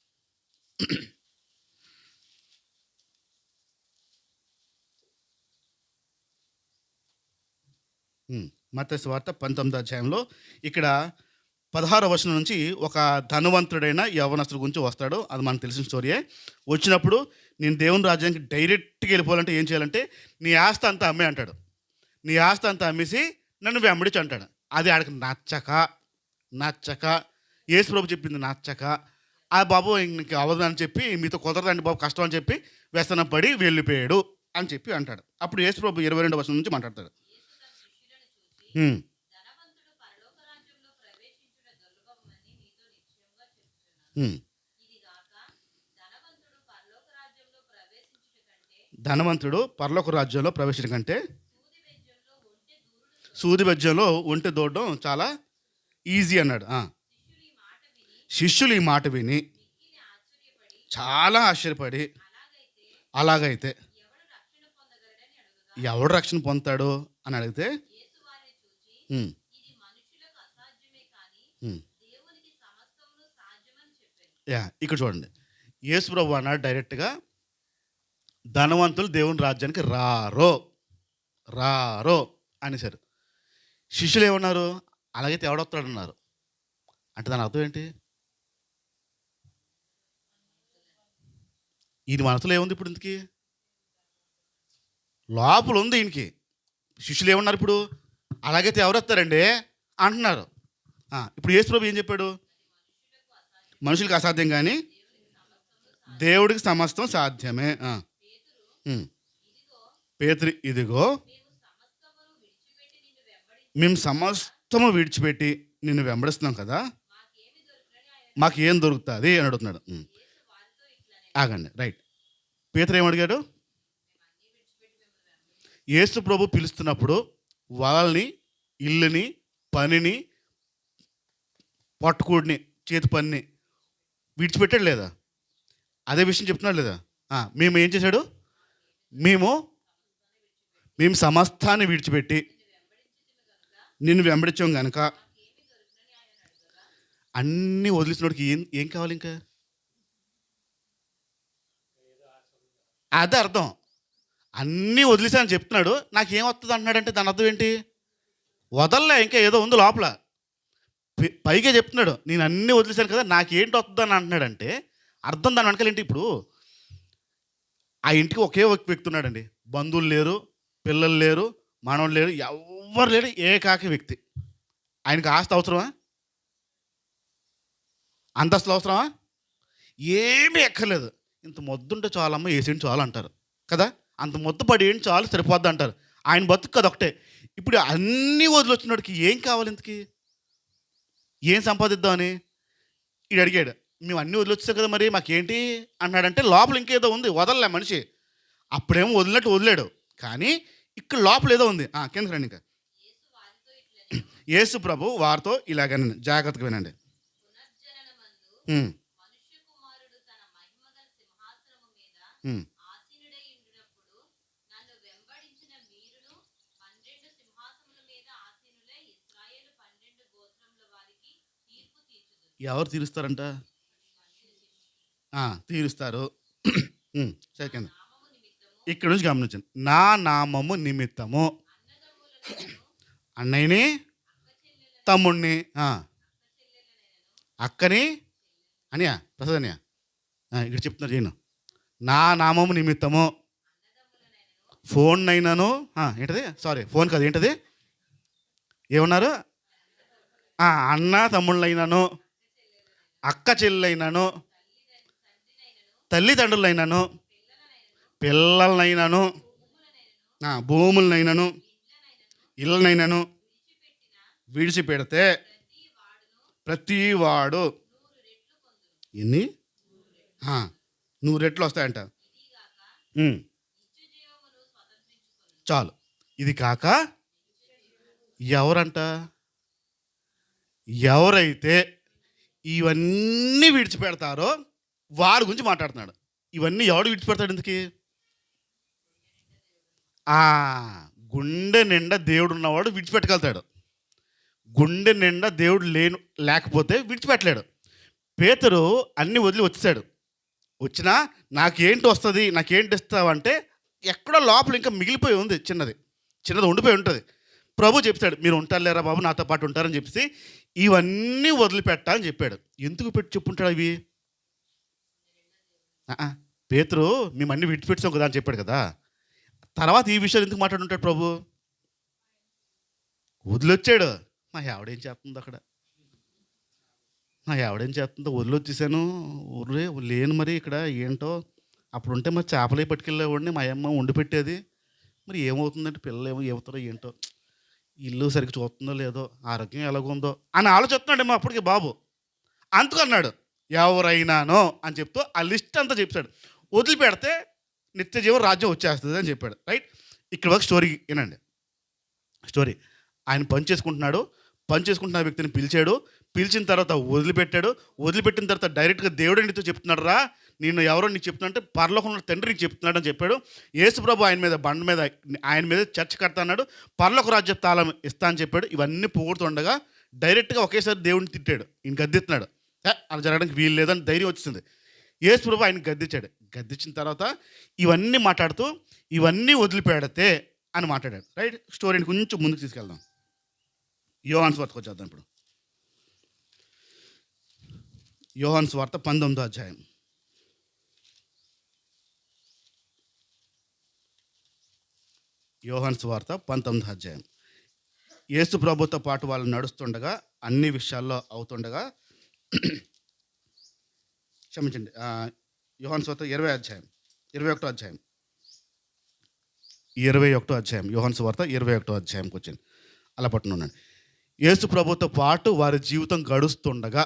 మత్తయి సువార్త 19వ అధ్యాయంలో ఇక్కడ 16వ వచనం నుంచి ఒక ధనవంతుడైన యవ్వనస్తుడి గురించి వస్తాడు. అది మనకు తెలిసిన స్టోరీయే. వచ్చినప్పుడు నేను దేవుని రాజ్యానికి డైరెక్ట్గా వెళ్ళిపోవాలంటే ఏం చేయాలంటే నీ ఆస్తి అంతా అమ్మే అంటాడు. నీ ఆస్తి అంతా అమ్మేసి నన్ను వెంబడించి అంటాడు. అది ఆడికి నచ్చక యేసు ప్రభు చెప్పింది నచ్చక, ఆ బాబు ఇంక అవ్వదు అని చెప్పి, మీతో కుదరదండి బాబు కష్టం అని చెప్పి వ్యసనం పడి వెళ్ళిపోయాడు అని చెప్పి అంటాడు. అప్పుడు యేసు ప్రభు 22వ వచనం నుంచి మాట్లాడతాడు. ఉమ్. ఇది గాక ధనవంతుడు పరలోక రాజ్యంలో ప్రవేశించుట కంటే ధనవంతుడు పరలోక రాజ్యంలో ప్రవేశించడం కంటే సూది బెజ్జంలో ఒంటె దూరుడు సూది బెజ్జంలో ఒంటె దూడడం చాలా ఈజీ అన్నాడు. శిష్యులు ఈ మాట విని శిష్యులు ఈ మాట విని మిక్కిలి ఆశ్చర్యపడి చాలా ఆశ్చర్యపడి అలాగైతే అలాగైతే ఎవడు రక్షణ పొందగలడని అడుగుగా ఎవడు రక్షణ పొందుతాడు అని అడిగితే యేసు వారిని చూచి ఉమ్, ఇది మనుషులకు అసాధ్యమే కానీ ఉమ్. దేవునికి సమస్తమును సాధ్యమని చెప్పాను. ఇక్కడ చూడండి, యేసు ప్రభు అన్నాడు డైరెక్ట్గా, ధనవంతులు దేవుని రాజ్యానికి రారో రారో అనేసారు. శిష్యులు ఏమన్నారు? అలాగైతే ఎవడొస్తాడు అన్నారు. అంటే దాని అర్థం ఏంటి? ఈయన మనసులో ఏముంది ఇప్పుడు? ఇంతకి లోపల ఉంది ఈయనకి. శిష్యులు ఏమన్నారు ఇప్పుడు? అలాగైతే ఎవరు వస్తారండి అంటున్నారు. ఇప్పుడు యేసు ప్రభు ఏం చెప్పాడు? మనుషులకు అసాధ్యం కానీ దేవుడికి సమస్తం సాధ్యమే. ఉమ్. పేతురు, ఇదిగో మేము సమస్తము విడిచిపెట్టి నిన్ను వెంబడిస్తున్నాం కదా, మాకేం దొరుకుతుంది అని అడుగుతున్నాడు. ఆగండి, రైట్. పేతురు ఏమడిగాడు? యేసు ప్రభు పిలుస్తున్నప్పుడు వాళ్ళని, ఇల్లుని, పనిని, పట్టుకూడిని, చేతి పనిని విడిచిపెట్టాడు లేదా? అదే విషయం చెప్తున్నాడు లేదా? మేము ఏం చేశాడు? మేము సమస్తాన్ని విడిచిపెట్టి నిన్ను వెంబడించాం కనుక అన్నీ వదిలిసినోడికి ఏం కావాలి ఇంకా? అదే అర్థం. అన్నీ వదిలేసానని చెప్తున్నాడు, నాకేం వస్తుంది అంటున్నాడంటే దాని అర్థం ఏంటి? వదలలే, ఇంకా ఏదో ఉంది లోపల. పైగా చెప్తున్నాడు నేను అన్నీ వదిలేశాను కదా, నాకేంటి వస్తుంది అని అంటున్నాడంటే అర్థం దాని వెనకాల ఏంటి? ఇప్పుడు ఆ ఇంటికి ఒకే ఒక వ్యక్తి ఉన్నాడండి. బంధువులు లేరు, పిల్లలు లేరు, మనవలు లేరు, ఎవ్వరు లేరు, ఏకాకి వ్యక్తి. ఆయనకి ఆస్తి అవసరమా? అంతస్తులు అవసరమా? ఏమీ ఎక్కర్లేదు. ఇంత మొద్దుంటే చాలమ్మ, వేసేయండి చాలు అంటారు కదా. అంత మొద్దు పడి ఏంటి చాలు సరిపోద్ది అంటారు. ఆయన బతుకు కదా ఒకటే. ఇప్పుడు అన్నీ వదిలొచ్చినోడికి ఏం కావాలి? ఇంతకి ఏం సంపాదిద్దామని ఈడు అడిగాడు. మేము అన్నీ వదిలొచ్చాం కదా, మరి మాకేంటి అన్నాడంటే లోపల ఇంకేదో ఉంది, వదలలే మనిషి. అప్పుడేమో వదిలినట్టు వదిలేడు, కానీ ఇక్కడ లోపల ఏదో ఉంది. కిందకి రండి. ఇంకా యేసు ప్రభు వారితో ఇలాగనండి, జాగ్రత్తగా వినండి. పునర్జననమందు మనుష్య కుమారుడు తన మహిమగల సింహాసనము మీద ఆసీనుడై ఉండునప్పుడు నన్ను వెంబడించిన మీరును 12 సింహాసనముల మీద ఆసీనులై ఇశ్రాయేలు 12 గోత్రముల వారికి తీర్పు తీర్చుదురు. ఎవరు తీరుస్తారంట? తీరుస్తారు. సరే, కింద నామము నిమిత్తము ఇక్కడ నుంచి గమనించండి. నా నామము నిమిత్తము అన్నయ్యని, తమ్ముడిని, అక్కని, అనియా, ప్రసాద్ అనియా, ఇక్కడ చెప్తున్నారు చేయను. నా నామము నిమిత్తము ఫోన్ అయినాను, ఏంటది? సారీ, ఫోన్ కాదు, ఏంటది? ఏమన్నారు? అన్న తమ్ముళ్ళైనాను, అక్క చెల్లెలైనాను, తల్లిదండ్రులైనాను, పిల్లలనైనాను, భూములనైనాను, ఇళ్ళనైనాను విడిచిపెడితే ప్రతివాడు ఎన్ని 100 రెట్లు వస్తాయంట. చాలు. ఇది కాక ఎవరంట? ఎవరైతే ఇవన్నీ విడిచిపెడతారో వారి గురించి మాట్లాడుతున్నాడు. ఇవన్నీ ఎవడు విడిచిపెడతాడు? ఇందుకి గుండె నిండా దేవుడు ఉన్నవాడు విడిచిపెట్టగలుగుతాడు. గుండె నిండా దేవుడు లేకపోతే విడిచిపెట్టలేడు. పేతురు అన్నీ వదిలి వచ్చేసాడు. వచ్చినా నాకేంటి వస్తుంది, నాకేంటి ఇస్తావంటే ఎక్కడో లోపల ఇంకా మిగిలిపోయి ఉంది, చిన్నది ఉండిపోయి ఉంటుంది. ప్రభు చెప్తాడు, మీరు ఉంటారులేరా బాబు, నాతో పాటు ఉంటారని చెప్పేసి ఇవన్నీ వదిలిపెట్టాలని చెప్పాడు. ఎందుకు చెప్పుంటాడు అవి? పేతురు మేము అన్నీ విడిచిపెట్టాం కదా అని చెప్పాడు కదా. తర్వాత ఈ విషయాలు ఎందుకు మాట్లాడుంటాడు ప్రభు? వదిలొచ్చాడు. ఆవిడేం చేస్తుంది అక్కడ, ఆవిడేం చేస్తుందో వదిలొచ్చేసాను, ఊరే లేను మరి ఇక్కడ ఏంటో. అప్పుడుంటే మరి చేపలే పట్టుకెళ్ళేవాడిని, మా అమ్మ వండి పెట్టేది. మరి ఏమవుతుందంటే పిల్లలు ఏమవుతారో ఏంటో, ఇల్లు సరిగ్గా చూస్తుందో లేదో, ఆరోగ్యం ఎలాగుందో అని ఆలోచిస్తున్నాడేమో అప్పటికి బాబు. అందుకన్నాడు ఎవరైనానో అని చెప్తూ ఆ లిస్ట్ అంతా చెప్పాడు. వదిలిపెడితే నిత్య జీవం రాజ్యం వచ్చేస్తుంది అని చెప్పాడు. రైట్. ఇక్కడ వరకు స్టోరీ వినండి. స్టోరీ ఆయన పని చేసుకుంటున్నాడు. పని చేసుకుంటున్న వ్యక్తిని పిలిచాడు. పిలిచిన తర్వాత వదిలిపెట్టాడు. వదిలిపెట్టిన తర్వాత డైరెక్ట్గా దేవుడే నీతో చెప్తున్నాడు రా, నేను ఎవరో నీకు చెప్తున్నా అంటే పరలోకంలో తండ్రి నీకు చెప్తున్నాడు అని చెప్పాడు. యేసుప్రభు ఆయన మీద బండ మీద ఆయన మీద చర్చ కడతా అన్నాడు. పరలోక రాజ్య తాళం ఇస్తా అని చెప్పాడు. ఇవన్నీ పొగుడుతుండగా డైరెక్ట్గా ఒకేసారి దేవుడిని తిట్టాడు. ఈయన గద్దెత్తున్నాడు. అలా జరగడానికి వీలు లేదని ధైర్యం వచ్చింది. యేసుప్రభు ఆయన గద్దించాడు. గద్దించిన తర్వాత ఇవన్నీ మాట్లాడుతూ ఇవన్నీ వదిలిపెడితే అని మాట్లాడాడు. రైట్. స్టోరీని కొంచెం ముందుకు తీసుకెళ్దాం. యోహాను సువార్తకు వచ్చేద్దాం ఇప్పుడు. యోహాను సువార్త 19వ అధ్యాయం. యోహాను సువార్త 19వ అధ్యాయం. యేసు ప్రభుతో పాటు వాళ్ళు నడుస్తుండగా అన్ని విషయాల్లో అవుతుండగా క్షమించండి, యోహాను సువార్త 20వ అధ్యాయం 21వ అధ్యాయం 21వ అధ్యాయం యోహాను సువార్త 21వ అధ్యాయంకి వచ్చింది. అలా పట్టునున్నాను. యేసు ప్రభుతో పాటు వారి జీవితం గడుస్తుండగా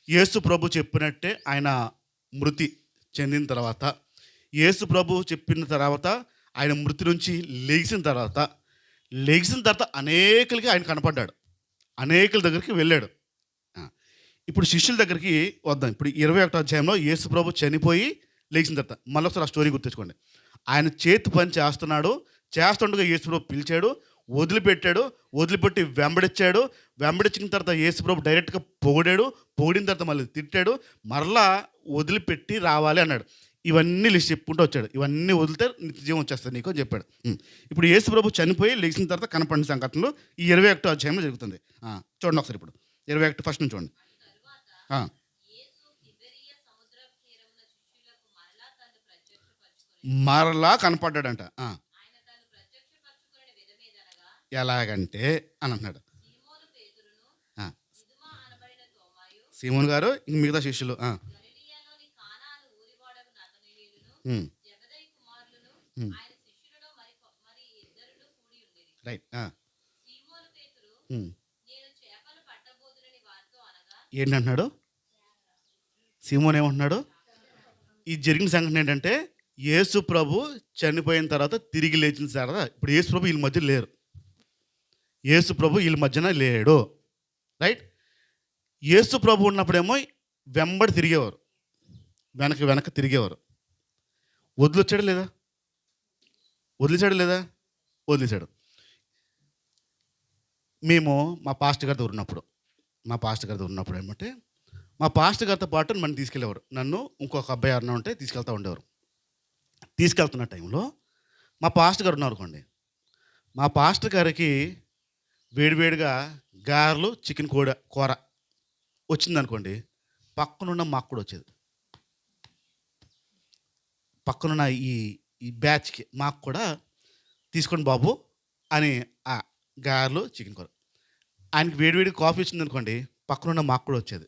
యేసు ప్రభు చెప్పినట్టే ఆయన మృతి చెందిన తర్వాత, యేసు ప్రభు చెప్పిన తర్వాత ఆయన మృతి నుంచి లేచిన తర్వాత అనేకులకి ఆయన కనపడ్డాడు. అనేకుల దగ్గరికి వెళ్ళాడు. ఇప్పుడు శిష్యుల దగ్గరికి వద్దాం. ఇప్పుడు 21వ అధ్యాయంలో యేసు ప్రభు చనిపోయి లేచిన తర్వాత మళ్ళొకసారి ఆ స్టోరీ గుర్తుంచుకోండి. ఆయన చేతి పని చేస్తుండగా యేసు ప్రభు పిలిచాడు, వదిలిపెట్టి వెంబడించిన తర్వాత యేసు ప్రభు డైరెక్ట్గా పొగిడిన తర్వాత మళ్ళీ తిట్టాడు, మరలా వదిలిపెట్టి రావాలి అన్నాడు. ఇవన్నీ లిస్ట్ చెప్పుకుంటూ వచ్చాడు. ఇవన్నీ వదిలితే నిత్య జీవం వచ్చేస్తుంది నీకు అని చెప్పాడు. ఇప్పుడు యేసు ప్రభు చనిపోయి లేచిన తర్వాత కనపడిన సంఘటనలు ఈ 21వ అధ్యాయంలో జరుగుతుంది. చూడండి ఒకసారి ఇప్పుడు 21 ఫస్ట్ నుంచి చూడండి. మరలా కనపడ్డాడంట. ఎలాగంటే అని అన్నాడు. సీమోను గారు ఇంక మిగతా శిష్యులు రైట్. ఏంటంటున్నాడు సీమోన్? ఏమంటున్నాడు? ఈ జరిగిన సంఘటన ఏంటంటే యేసు ప్రభు చనిపోయిన తర్వాత తిరిగి లేచిన తర్వాత ఇప్పుడు యేసు ప్రభు వీళ్ళ మధ్య లేరు. యేసు ప్రభు వీళ్ళ మధ్యన లేడు. రైట్. యేసు ప్రభు ఉన్నప్పుడేమో వెంబడి తిరిగేవారు, వెనక తిరిగేవారు. వదిలిచ్చాడు లేదా? వదిలేశాడు. మేము మా పాస్టర్ గారితో ఉన్నప్పుడు ఏమంటే మా పాస్టర్ గారితో పాటు నన్ను తీసుకెళ్ళేవారు. నన్ను ఇంకొక అబ్బాయి ఎవరన్నా ఉంటే తీసుకెళ్తూ ఉండేవారు. తీసుకెళ్తున్న టైంలో మా పాస్టర్ గారు ఉన్నారు అనుకోండి, మా పాస్టర్ గారికి వేడివేడిగా గారెలు చికెన్ కూర వచ్చిందనుకోండి, పక్కనున్న మాకు కూడా వచ్చేది. పక్కనున్న ఈ బ్యాచ్కి మాకు కూడా తీసుకోండి బాబు అని ఆ గారెలు చికెన్ కూర. ఆయనకి వేడివేడి కాఫీ వచ్చింది అనుకోండి, పక్కనున్న మాకు కూడా వచ్చేది.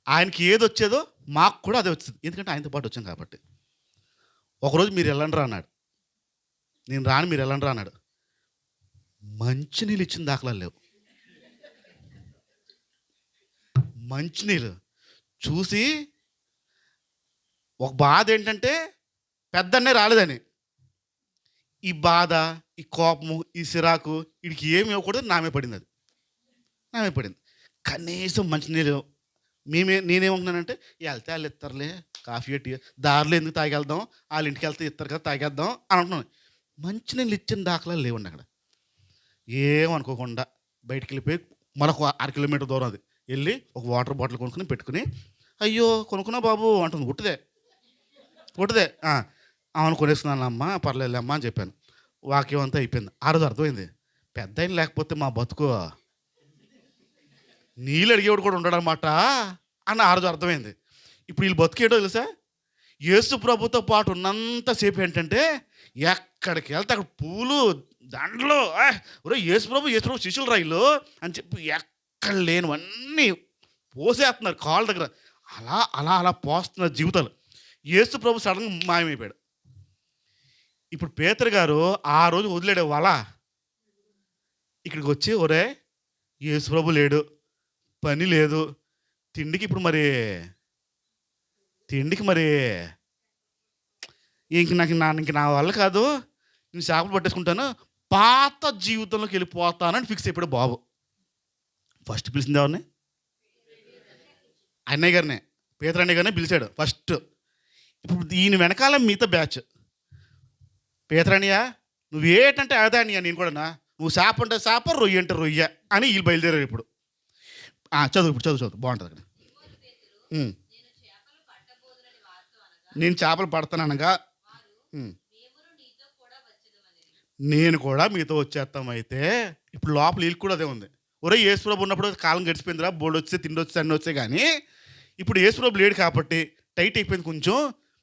ఆయనకి ఏది వచ్చేదో మాకు కూడా అదే వచ్చేది, ఎందుకంటే ఆయనతో పాటు వచ్చాం కాబట్టి. ఒకరోజు మీరు వెళ్ళండి రా అన్నాడు. నేను రాను, మీరు వెళ్ళండి రా అన్నాడు. మంచినీళ్ళు ఇచ్చిన దాఖలాలు లేవు. మంచినీళ్ళు చూసి ఒక బాధ ఏంటంటే పెద్దన్నే రాలేదని. ఈ బాధ, ఈ కోపము, ఈ సిరాకు వీడికి ఏమి ఇవ్వకూడదు నామే పడింది. కనీసం మంచినీళ్ళు నేనేమంటున్నానంటే వెళ్తే వాళ్ళు ఇస్తారులే కాఫీ టీ, దారిలో ఎందుకు తాగెళ్దాం, వాళ్ళ ఇంటికి వెళ్తే ఇస్తారు కదా తాగేద్దాం అని అంటున్నాను. మంచినీళ్ళు ఇచ్చిన దాఖలాలు లేవండి అక్కడ. ఏమనుకోకుండా బయటికి వెళ్ళిపోయి మరొక 1/2 కిలోమీటర్ దూరం అది వెళ్ళి ఒక వాటర్ బాటిల్ కొనుక్కుని పెట్టుకుని, అయ్యో కొనుక్కున్నా బాబు అంటుంది. ఉట్టదే అవును కొనేస్తున్నాను అమ్మ, పర్లేదు అమ్మ అని చెప్పాను. వాక్యం అంతా అయిపోయింది. ఆ రోజు అర్థమైంది, పెద్ద ఆయన లేకపోతే మా బతుకు నీళ్ళు అడిగేవాడు కూడా ఉండడనమాట అని ఆ రోజు అర్థమైంది. ఇప్పుడు వీళ్ళు బతుకేటో తెలుసా? యేసు ప్రభుతో పాటు ఉన్నంతసేపు ఏంటంటే ఎక్కడికి వెళ్తే అక్కడ పూలు దండలు, ఒరే యేసు ప్రభు శిష్యులు రైలు అని చెప్పి ఎక్కడ లేనివన్నీ పోసేస్తున్నారు కాళ్ళ దగ్గర. అలా పోస్తున్నారు జీవితాలు. యేసు ప్రభు సడన్గా మాయమైపోయాడు. ఇప్పుడు పేతురు గారు ఆ రోజు వదిలేడు వాళ్ళ ఇక్కడికి వచ్చి, ఒరే యేసు ప్రభు లేడు, పని లేదు. తిండికి ఇప్పుడు మరి తిండికి మరి ఇంక నా వల్ల కాదు. నేను చేపలు పట్టేసుకుంటాను. పాత జీవితంలోకి వెళ్ళిపోతానని ఫిక్స్ అయిపోయాడు బాబు. ఫస్ట్ పిలిచింది ఎవరిని? అన్నయ్య గారినే. పీతర్ అన్నయ్య గారినే పిలిచాడు ఫస్ట్. ఇప్పుడు ఈయన వెనకాల మిగతా బ్యాచ్. పీతర్ అన్నయ్య నువ్వేటంటే అదే అన్నయ్య నేను కూడానా. నువ్వు చేప అంటే చేప, రొయ్య అంటే రొయ్య అని వీళ్ళు బయలుదేరారు ఇప్పుడు. చదువు ఇప్పుడు చదువు బాగుంటుంది అక్కడ. సీమోను పేతురు, ఉమ్. నేను చేపలు పట్టబోదునని వారితో అనగా, నేను చేపలు పడతాననగా వారు, ఉమ్, మేమును నీతో కూడా వచ్చెదమనిరి. నేను కూడా మీతో వచ్చేస్తాం. అయితే ఇప్పుడు లోపల వీళ్ళకి కూడా అదే ఉంది. ఒరే యేసుప్రభు ఉన్నప్పుడు కాలం గడిచిపోయిందిరా, బోర్డు వచ్చి తిండి వచ్చి అన్నీ వచ్చాయి. కానీ ఇప్పుడు యేసుప్రభు లేడు కాబట్టి టైట్ అయిపోయింది, కొంచెం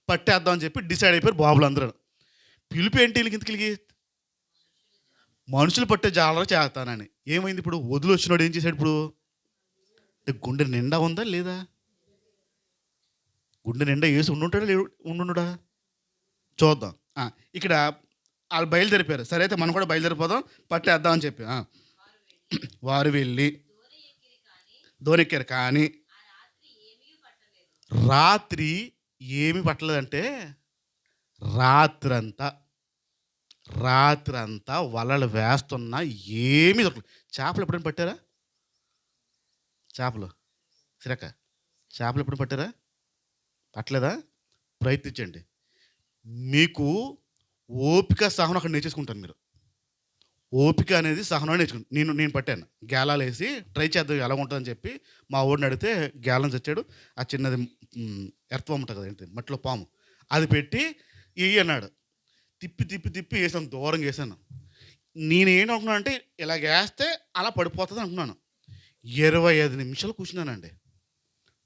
పట్టేద్దాం అని చెప్పి డిసైడ్ అయిపోయారు బాబులు అందరూ. పిలుపు ఏంటి వీళ్ళకి ఇంతకిలిగి? మనుషులు పట్టే జాలరా చేస్తానని. ఏమైంది ఇప్పుడు? వదిలి వచ్చినాడు ఏం చేశాడు ఇప్పుడు? గుండె నిండా ఉందా లేదా? గుండె నిండా వేసి ఉండుంటాడా లేడు? ఉండుండా చూద్దాం. ఇక్కడ వాళ్ళు బయలుదేరిపోయారు. సరే అయితే మనం కూడా బయలుదేరిపోదాం, పట్టేద్దాం అని చెప్పి వారు వెళ్ళి దోణి ఎక్కిరి కాని దోనెక్కారు. కానీ ఆ రాత్రి ఏమీ పట్టలేదు. రాత్రి ఏమి పట్టలేదంటే రాత్రంతా వలలు వేస్తున్నా ఏమీ దొరకలేదు. చేపలు ఎప్పుడైనా పట్టారా? చేపలు సిరక చేపలు ఎప్పుడు పట్టారా? పట్టలేదా? ప్రయత్నించండి. మీకు ఓపిక సహనం అక్కడ నేర్చేసుకుంటాను. మీరు ఓపిక అనేది సహనం నేర్చుకుంటాను. నేను పట్టాను. గేలాలు వేసి ట్రై చేద్దాం ఎలా ఉంటుందని చెప్పి మా ఊడిని అడిగితే గేలం తెచ్చాడు. ఆ చిన్నది ఎర్త్వం ఉంటుంది కదా, ఏంటి మట్టిలో పాము, అది పెట్టి వేయి అన్నాడు. తిప్పి తిప్పి తిప్పి వేసాను, దూరంగా వేసాను. నేనేమనుకున్నాను అంటే ఇలాగ వేస్తే అలా పడిపోతుంది అనుకున్నాను. 25 నిమిషాలు కూర్చున్నానండి.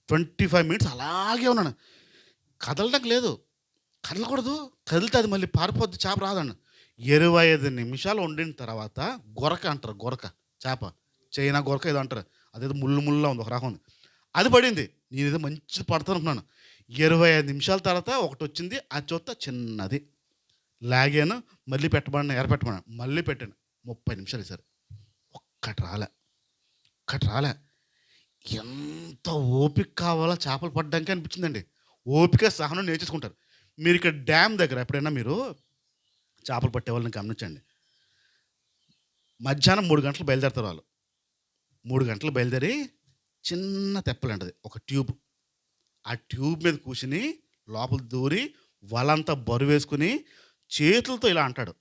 25 మినిట్స్ అలాగే ఉన్నాను. కదలడం లేదు. కదలకూడదు, కదిలితే అది మళ్ళీ పారిపోద్ది, చేప రాదండి. 25 నిమిషాలు వండిన తర్వాత గొరక అంటారు, గొరక చేప, చైనా గొరక ఏదో అంటారు, అదేదో ముళ్ళు ముళ్ళ ఉంది, ఒక రకం ఉంది. అది పడింది. నేను ఏదో మంచిది పడతాను అనుకున్నాను. 25 నిమిషాల తర్వాత ఒకటి వచ్చింది. ఆ చోత చిన్నది లాగాను. మళ్ళీ ఎరపెట్టమన్నాను. మళ్ళీ పెట్టాను. 30 నిమిషాలు వేసారు. ఒక్కటి రాలే. ఎంత ఓపిక కావాలో చేపలు పడ్డానికి అనిపించిందండి. ఓపిక సహనం నేర్చేసుకుంటారు. మీరు ఇక్కడ డ్యామ్ దగ్గర ఎప్పుడైనా మీరు చేపలు పట్టే వాళ్ళని గమనించండి. మధ్యాహ్నం 3 గంటలు బయలుదేరుతారు వాళ్ళు. 3 గంటలు బయలుదేరి చిన్న తెప్పలంటది, ఒక ట్యూబ్. ఆ ట్యూబ్ మీద కూర్చుని లోపల దూరి వలంతా బరువు వేసుకుని చేతులతో ఇలా అంటాడు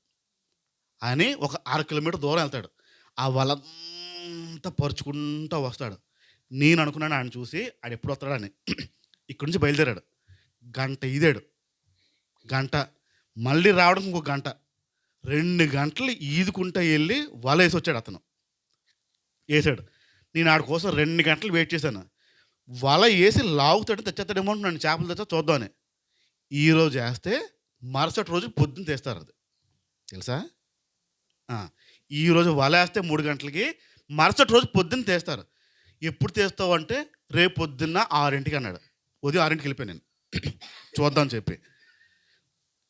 అని ఒక 6 కిలోమీటర్ దూరం వెళ్తాడు. ఆ వలంతా పరుచుకుంటూ వస్తాడు. నేను అనుకున్నాను ఆయన చూసి ఆడు ఎప్పుడు వస్తాడని. ఇక్కడి నుంచి బయలుదేరాడు. గంట ఈదాడు. గంట మళ్ళీ రావడం ఇంకో గంట. 2 గంటలు ఈదుకుంటా వెళ్ళి వల వేసి వచ్చాడు అతను. వేసాడు. నేను ఆడి కోసం 2 గంటలు వెయిట్ చేశాను. వల వేసి లాగుతాడు, తెచ్చేస్తాడేమో నన్ను చేపలు తెచ్చా చూద్దామని. ఈరోజు వేస్తే మరుసటి రోజు పొద్దున్న తీస్తారు. అది తెలుసా? ఈరోజు వల వేస్తే 3 గంటలకి, మరుసటి రోజు పొద్దున్న తీస్తారు. ఎప్పుడు తీస్తావు అంటే రేపు పొద్దున్న 6ంటికి అన్నాడు. ఉదయం 6ంటికి వెళ్ళిపోయాను నేను చూద్దాం చెప్పి.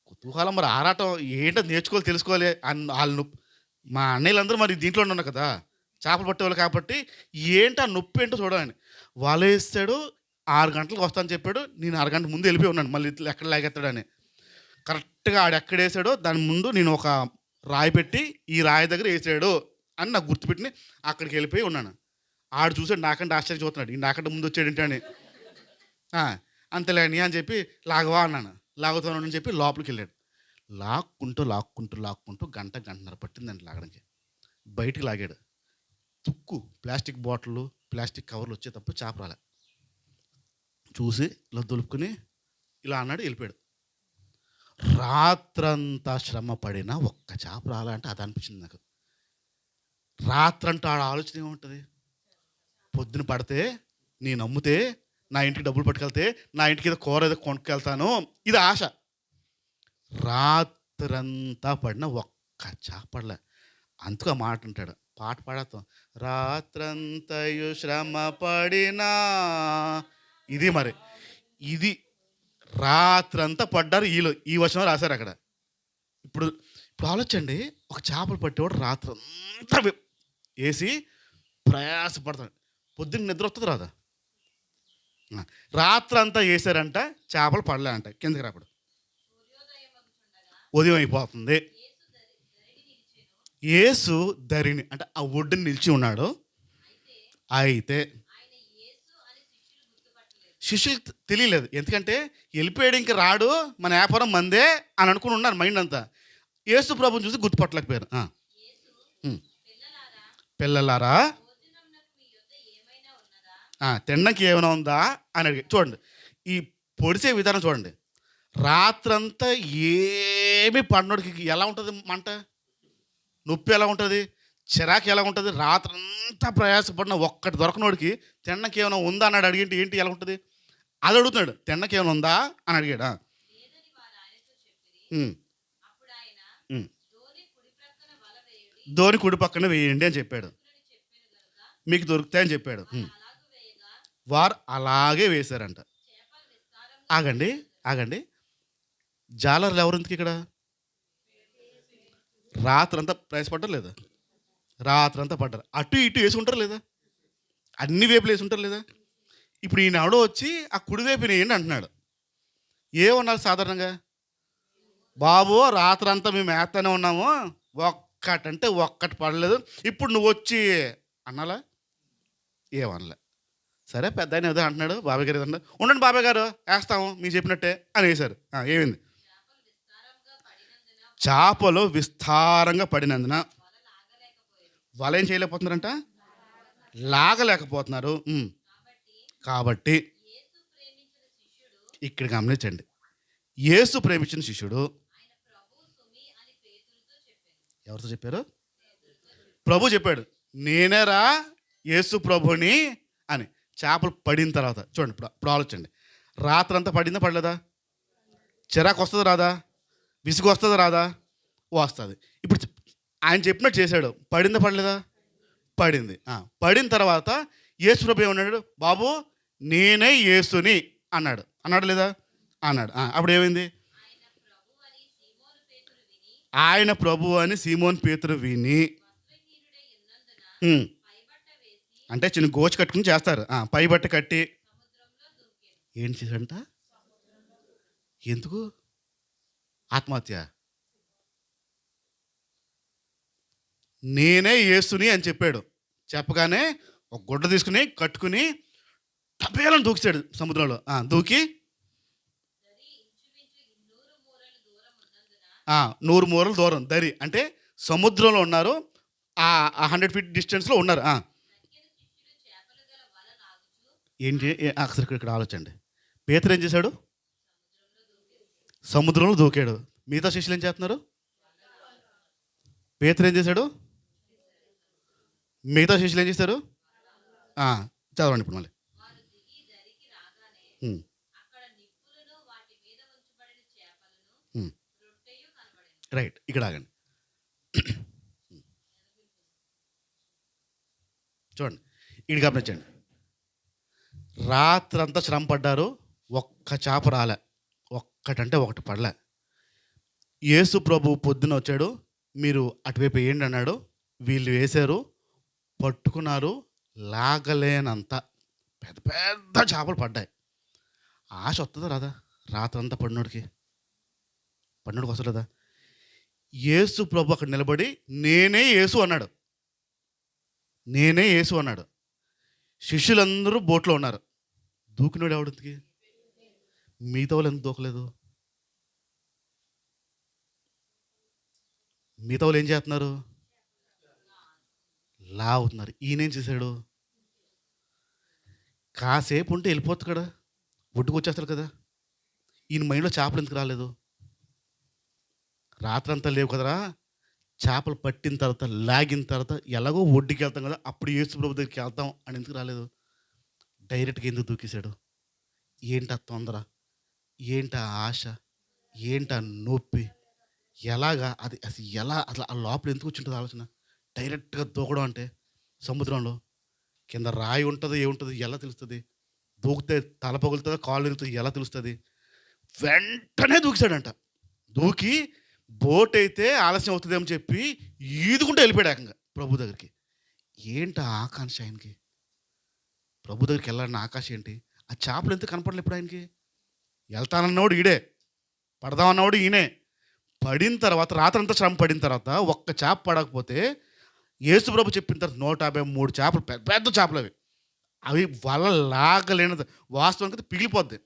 కుతూహలం, మరి ఆరాటం ఏంటో నేర్చుకోవాలి, తెలుసుకోవాలి. వాళ్ళు మా అన్నయ్యలందరూ మరి దీంట్లో ఉన్నారు కదా, చేపలు పట్టేవాళ్ళు కాబట్టి ఏంటి ఆ నొప్పి ఏంటో చూడాలని. వల వేస్తాడు, 6 గంటలకు వస్తానని చెప్పాడు. నేను 6 గంటల ముందు వెళ్ళిపోయి ఉన్నాను, మళ్ళీ ఎక్కడ లాగేస్తాడని. కరెక్ట్గా ఆడు ఎక్కడ వేసాడో దాని ముందు నేను ఒక రాయి పెట్టి ఈ రాయి దగ్గర వేసాడు అని నాకు గుర్తుపెట్టి అక్కడికి వెళ్ళిపోయి ఉన్నాను. ఆడు చూసాడు, నాకంటే ఆశ్చర్య చూస్తున్నాడు, ఈ నాకంటే ముందు వచ్చాడు ఏంటి అని. అంతేలేని అని చెప్పి లాగవా అన్నాను. లాగుతాను అని చెప్పి లోపలికి వెళ్ళాడు. లాక్కుంటూ గంటన్నర పట్టిందండి లాగడానికి. బయటికి లాగాడు. తుక్కు ప్లాస్టిక్ బాటిళ్ళు, ప్లాస్టిక్ కవర్లు వచ్చే తప్ప చేప రాలే. చూసి ఇలా దులుపుకుని ఇలా అన్నాడు, వెళ్ళిపోయాడు. రాత్రంతా శ్రమ పడినా ఒక్క చేప రాలంటే అది అనిపించింది నాకు. రాత్రంతా ఆడ ఆలోచన ఏముంటుంది? పొద్దున పడితే నేను అమ్మితే నా ఇంటికి డబ్బులు పట్టుకెళ్తే నా ఇంటికి ఏదో కూర ఏదో కొనుక్కెళ్తాను, ఇది ఆశ. రాత్రంతా పడినా ఒక్క చేప పడలే. అందుకు ఆ మాట అంటాడు, పాట పాడతాం, రాత్రంతయు శ్రమ పడినా. ఇది మరి ఇది రాత్రంతా పడ్డారు వీళ్ళు. ఈ వచనం రాశారు అక్కడ. ఇప్పుడు ఆలోచండి, ఒక చేపలు పట్టేవాడు రాత్రంతా వేసి ప్రయాసపడతాడు. పొద్దున్న నిద్ర వస్తుంది రాదా? ఆ, రాత్రంతా వేసారంట, చేపలు పడలే అంట. కిందకి రాకూడదు. ఉదయం అయిపోతుంది. యేసు దరిని అంటే ఆ ఒడ్డుని నిలిచి ఉన్నాడు. అయితే శిష్యులు తెలియలేదు. ఎందుకంటే వెళ్ళిపోయాడు, ఇంక రాడు, మన వ్యాపారం మందే అని అనుకుని ఉన్నారు మైండ్ అంతా. యేసు ప్రభుని చూసి గుర్తుపట్టలేకపోయారు. ఉమ్. పిల్లలారా, తినడానికి ఏమైనా ఉందా అని అడిగి చూడండి. ఈ పొడిసే విధానం చూడండి. రాత్రంతా ఏమి పడినోడికి ఎలా ఉంటుంది మంట, నొప్పి ఎలా ఉంటుంది, చిరాకు ఎలా ఉంటుంది. రాత్రంతా ప్రయాసపడిన ఒక్కటి దొరకనోడికి తిన్నకి ఏమైనా ఉందా అన్నాడు. అడిగింటి ఏంటి ఎలా ఉంటుంది అది అడుగుతున్నాడు. తిన్నకి ఏమైనా ఉందా అని అడిగాడా. ధోని కుడి పక్కన వేయండి అని చెప్పాడు. మీకు దొరుకుతాయని చెప్పాడు. వారు అలాగే వేశారంట. ఆగండి ఆగండి, జాలర్లు ఎవరింటికి ఇక్కడ? రాత్రంతా ప్రయాసపడ్డారు లేదా? రాత్రంతా పడ్డారు. అటు ఇటు వేసి ఉంటారు లేదా? అన్ని వేపులు వేసి ఉంటారు లేదా? ఇప్పుడు ఈయన ఎవడో వచ్చి ఆ కుడివైపు వేయండి అంటున్నాడు. ఏమన్నారు సాధారణంగా? బాబు రాత్రంతా మేము వేస్తూనే ఉన్నాము, ఒక్కటంటే ఒక్కటి పడలేదు, ఇప్పుడు నువ్వు వచ్చి అన్నాలా? ఏమనలే. సరే పెద్ద ఆయన ఏదో అంటున్నాడు, బాబాయ్ గారు ఏదన్నా ఉండండి బాబాయ్ గారు వేస్తాము మీరు చెప్పినట్టే అని వేశారు. ఏమైంది? చేపలు విస్తారంగా పడినందున వల ఏం చేయలేకపోతున్నారంట, లాగలేకపోతున్నారు. కాబట్టి ఇక్కడ గమనించండి, యేసు ప్రేమించిన శిష్యుడు ఎవరితో చెప్పారు? ప్రభు చెప్పాడు, నేనేరా యేసు ప్రభుని అని. చేపలు పడిన తర్వాత చూడండి, ఇప్పుడు ఆలోచండి. రాత్రంతా పడిందా పడలేదా? చిరాకు వస్తుంది రాదా? విసుగు వస్తుంది రాదా? వస్తుంది. ఇప్పుడు ఆయన చెప్పినట్టు చేశాడు. పడిందా పడలేదా? పడింది. పడిన తర్వాత యేసు ప్రభు ఏమన్నాడు? బాబు నేనే యేసుని అన్నాడు. అన్నాడు లేదా? అన్నాడు. అప్పుడు ఏమైంది? ఆయన ప్రభు అని సీమోన్ పేతురు విని, అంటే చిన్న గోచి కట్టుకుని చేస్తారు, పై బట్ట కట్టి ఏం చేశాడంట? ఎందుకు ఆత్మహత్య? నేనే యేసుని అని చెప్పాడు. చెప్పగానే ఒక గుడ్డ తీసుకుని కట్టుకుని టపేలను దూకిసాడు సముద్రంలో. దూకి 100 మూరలు దూరం దరి అంటే సముద్రంలో ఉన్నారు. 100 ఫీట్ డిస్టెన్స్లో ఉన్నారు. ఏంటి అసలు ఇక్కడ ఆలోచండి. పేతురు ఏం చేశాడు? సముద్రంలో దూకాడు. మిగతా శిష్యులు ఏం చేస్తున్నారు? పేతురు ఏం చేశాడు? మిగతా శిష్యులు ఏం చేశారు? చదవండి ఇప్పుడు మళ్ళీ. రైట్, ఇక్కడ ఆగండి. చూడండి, ఇది గమనించండి. రాత్రంతా శ్రమ పడ్డారు, ఒక్క చేప రాలే, ఒక్కటంటే ఒకటి పడలే. యేసు ప్రభు పొద్దున వచ్చాడు, మీరు అటువైపు వేయండి అన్నాడు. వీళ్ళు వేశారు, పట్టుకున్నారు, లాగలేనంత పెద్ద పెద్ద చేపలు పడ్డాయి. ఆశ వస్తుందా రాదా? రాత్రంతా పడినోడికి వస్తుంది కదా. యేసు ప్రభు అక్కడ నిలబడి నేనే యేసు అన్నాడు. నేనే యేసు అన్నాడు. శిష్యులందరూ బోట్లో ఉన్నారు. దూకినోడు ఎవడికి? మిగతా వాళ్ళు ఎందుకు దూకలేదు? మిగతా వాళ్ళు ఏం చేస్తున్నారు? లాగుతున్నారు. ఈయనేం చేశాడు? కాసేపు ఉంటే వెళ్ళిపోతుంది కదా, ఒడ్డుకు వచ్చేస్తారు కదా. ఈయన మైండ్లో చేపలు ఎందుకు రాలేదు? రాత్రంతా లేవు కదరా, చేపలు పట్టిన తర్వాత లాగిన తర్వాత ఎలాగో ఒడ్డుకి వెళ్తాం కదా, అప్పుడు యేసు ప్రభు దగ్గరికి వెళ్తాం అని ఎందుకు రాలేదు? డైరెక్ట్గా ఎందుకు దూకేశాడు? ఏంటా తొందర, ఏంటా ఆశ, ఏంటా నొప్పి, ఎలాగా అది అసలు ఎలా అసలు ఆ లోపల ఎందుకు వచ్చింటుంది ఆలోచన? డైరెక్ట్గా దూకడం అంటే సముద్రంలో కింద రాయి ఉంటుంది, ఏముంటుంది ఎలా తెలుస్తుంది? దూకితే తల పగులుతుందా, కాళ్ళు ఇరుగుతుంది ఎలా తెలుస్తుంది? వెంటనే దూకిసాడంట. దూకి బోట్ అయితే ఆలస్యం అవుతుందేమో చెప్పి ఈదుకుంటూ వెళ్ళిపోయాడు ఏకంగా ప్రభు దగ్గరికి. ఏంటి ఆకాంక్ష ఆయనకి? ప్రభు దగ్గరికి వెళ్ళాలని ఆకాశం ఏంటి? ఆ చేపలు ఎందుకు కనపడలేదు ఇప్పుడు ఆయనకి? వెళ్తానన్నవాడు ఈడే, పడదామన్నవాడు ఈయనే. పడిన తర్వాత రాత్రంతా శ్రమ పడిన తర్వాత ఒక్క చేప పడకపోతే యేసు ప్రభు చెప్పిన తర్వాత 153 చేపలు, పెద్ద పెద్ద చేపలు అవి. అవి వల లాగలేనిది, వాస్తవానికి పిగిలిపోద్ది.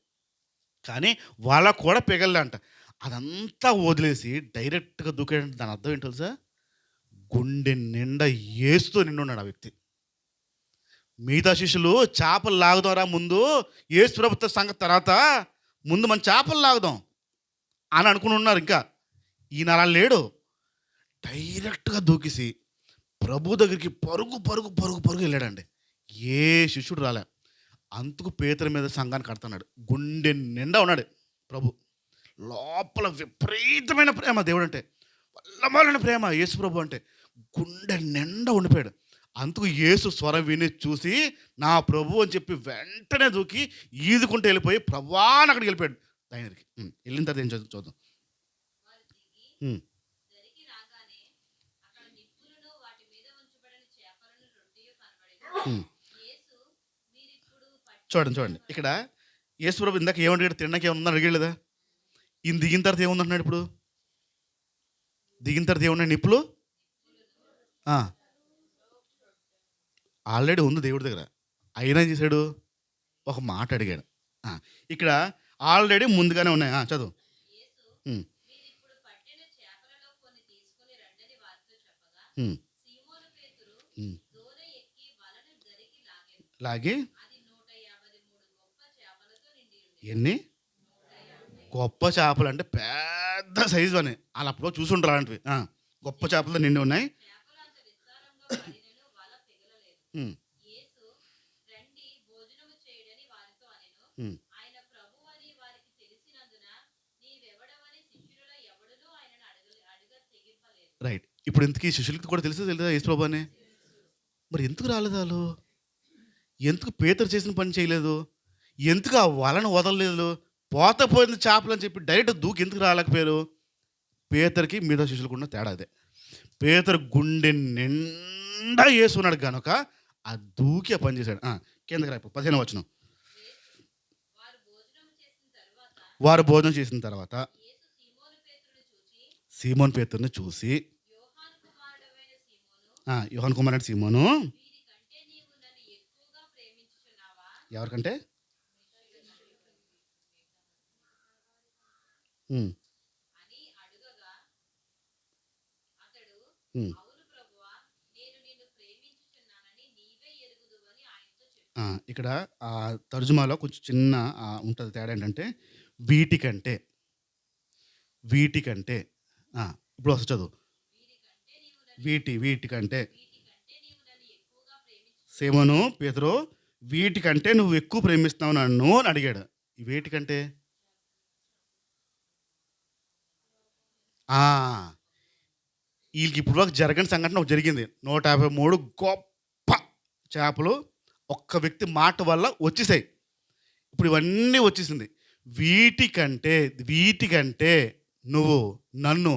కానీ వల కూడా పిగలలేంట. అదంతా వదిలేసి డైరెక్ట్‌గా దూకాడంటే దాని అర్థం ఏంటో తెలుసా? గుండె నిండా యేసుతో నిండున్నాడు ఆ వ్యక్తి. మిగతా శిష్యులు చేపలు లాగుదాంరా ముందు, యేసు ప్రభుతో సంగతి తర్వాత, ముందు మనం చేపలు లాగుదాం అని అనుకుని ఉన్నారు ఇంకా. ఈయన అలా లేడు. డైరెక్ట్‌గా దూకేసి ప్రభు దగ్గరికి పరుగు పరుగు పరుగు పరుగు వెళ్ళాడండి. ఏ శిష్యుడు రాలే. అందుకు పేతురు మీద సంఘాన్ని కడుతున్నాడు. గుండె నిండా ఉన్నాడు ప్రభు. లోపల విపరీతమైన ప్రేమ దేవుడంటే, వల్లమాలిన ప్రేమ యేసు ప్రభు అంటే. గుండె నిండా ఉండిపోయాడు. అందుకు యేసు స్వరం విని చూసి నా ప్రభు అని చెప్పి వెంటనే దూకి ఈదుకుంటూ వెళ్ళిపోయి ప్రభువా అని అక్కడికి వెళ్ళిపోయాడు దగ్గరికి. వెళ్ళిన తర్వాత ఏం చూద్దాం. వారు దిగి ఉమ్, దరికి రాగానే అక్కడ నిప్పులను వాటి మీద ఉంచబడిన చేపలను రొట్టెయు కనబడెను. ఉమ్. యేసు మీరిప్పుడు చూడండి ఇక్కడ యేసు ప్రభు ఇందాక ఏమని అడిగాడు? తినడానికి ఏమన్నా అడిగలేదా? ఈయన దిగిన తర్వాత ఏముందంటున్నాడు ఇప్పుడు? దిగిన తర్వాత ఏమున్నాయి? నిప్పులు ఆల్రెడీ ఉంది దేవుడి దగ్గర. అయినా ఏం చేశాడు? ఒక మాట అడిగాడు. ఇక్కడ ఆల్రెడీ ముందుగానే ఉన్నాయి. చదువు. యేసు ఉమ్, మీరిప్పుడు పట్టిన చేపలలో కొన్ని తీసుకుని రండని వారితో చెప్పగా ఉమ్, సీమోను పేతురు ఉమ్. దోణ ఎక్కి వలను దరికి లాగెను. లాగి అది 153 గొప్ప చేపలతో నిండి ఉండెను. ఎన్ని గొప్ప చేపలు అంటే పెద్ద సైజు అని అలా అప్పుడు చూసుంటారు అలాంటివి. గొప్ప చేపలతో నిండి ఉన్నాయి. చేపలు అంత విస్తారంగా పడినను వల పిగలలేదు. ఉమ్, యేసు రండి భోజనము చేయుడని వారితో అనెను. ఉమ్. ఆయన ప్రభువని వారికి తెలిసినందున నీవెవడవని శిష్యులలో ఎవడునూ ఆయనను అడుగ తెగింపలేదు. రైట్. ఇప్పుడు ఇంతకీ శిష్యులకి కూడా తెలుసా తెలియదా యేసు ప్రభు అని? మరి ఎందుకు రాలేదు వాళ్ళు? ఎందుకు పేతురు చేసిన పని చేయలేదు? ఎందుకు ఆ వలను వదలలేదు? పోత పోయింది చేపలు అని చెప్పి డైరెక్ట్ దూకి ఎందుకు రాలేకపోయారు? పేతురికి మిగతా శిష్యులకు ఉన్న తేడా అదే. పేతురు గుండె నిండా యేసు ఉన్నాడు కనుక ఆ దూకి ఆ పని చేశాడు. కిందకి రాయిపో 15వ వచనం. యేసు వారు భోజనము చేసిన తరువాత వారు భోజనం చేసిన తర్వాత యేసు సీమోను పేతురుని చూసి యోహాను కుమారుడవైన సీమోను యోహాను కుమారుడు సీమోను, వీరికంటే నీవు నన్ను ఎక్కువగా ప్రేమించుచున్నావా? ఎవరికంటే? ఉమ్, అని అడుగగా అతడు ఉమ్. అవును ప్రభువా, నేను నిన్ను ప్రేమించుచున్నానని నీవే ఎరుగుదువని ఆయనతో చెప్పాడు. ఇక్కడ ఆ తర్జుమాలో కొంచెం చిన్న ఉంటుంది తేడా ఏంటంటే వీటికంటే. వీటికంటే ఇప్పుడు వస్తుంది చదువు. వీటికంటే వీటికంటే నీవు నన్ను ఎక్కువగా ప్రేమించు. సేమను పేతురు వీటికంటే నువ్వు ఎక్కువ ప్రేమిస్తున్నావు నన్ను అని అడిగాడు. ఈ వేటికంటే వీళ్ళకి ఇప్పుడు వరకు జరగని సంఘటన ఒకటి జరిగింది. 153 గొప్ప చేపలు ఒక్క వ్యక్తి మాట వల్ల వచ్చేసాయి. ఇప్పుడు ఇవన్నీ వచ్చేసింది. వీటికంటే నువ్వు నన్ను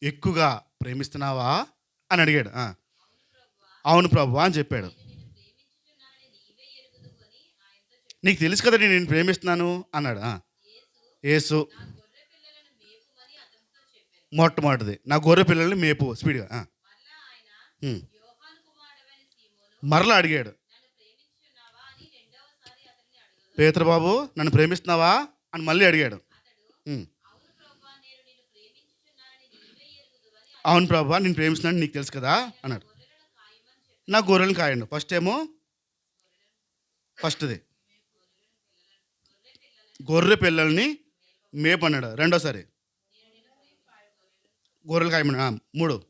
ఎక్కువగా ప్రేమిస్తున్నావా అని అడిగాడు. అవును ప్రభువా అని చెప్పాడు. నిన్ను ప్రేమించుచున్నానని నీవే ఎరుగుదువని ఆయనతో చెప్పాడు. నీకు తెలుసు కదా నేను ప్రేమిస్తున్నాను అన్నాడు. యేసు నా గొర్రె పిల్లలను మేపుమని అతనితో చెప్పాను. మొట్టమొదటిది నా గొర్రె పిల్లల్ని మేపు స్పీడ్గా. మరలా ఆయన యోహాను కుమారుడవైన సీమోను మరలా అడిగాడు. నన్ను ప్రేమించుచున్నావా అని రెండవసారి అతన్ని అడుగగా పేతురు బాబు నన్ను ప్రేమిస్తున్నావా అని మళ్ళీ అడిగాడు. అతడు అవును ప్రభువా, నేను నిన్ను ప్రేమించుచున్నానని నీవే ఎరుగుదువని అవును ప్రభు నేను ప్రేమిస్తున్నాను నీకు తెలుసు కదా అన్నాడు. గొర్రెలను కాయమని చెప్పాడు. నా గొర్రెలను కాయండు. ఫస్ట్ది గొర్రె పిల్లల్ని మేపన్నాడు. రెండోసారి గొర్రెలు కాయమన్నాడు. మూడవసారి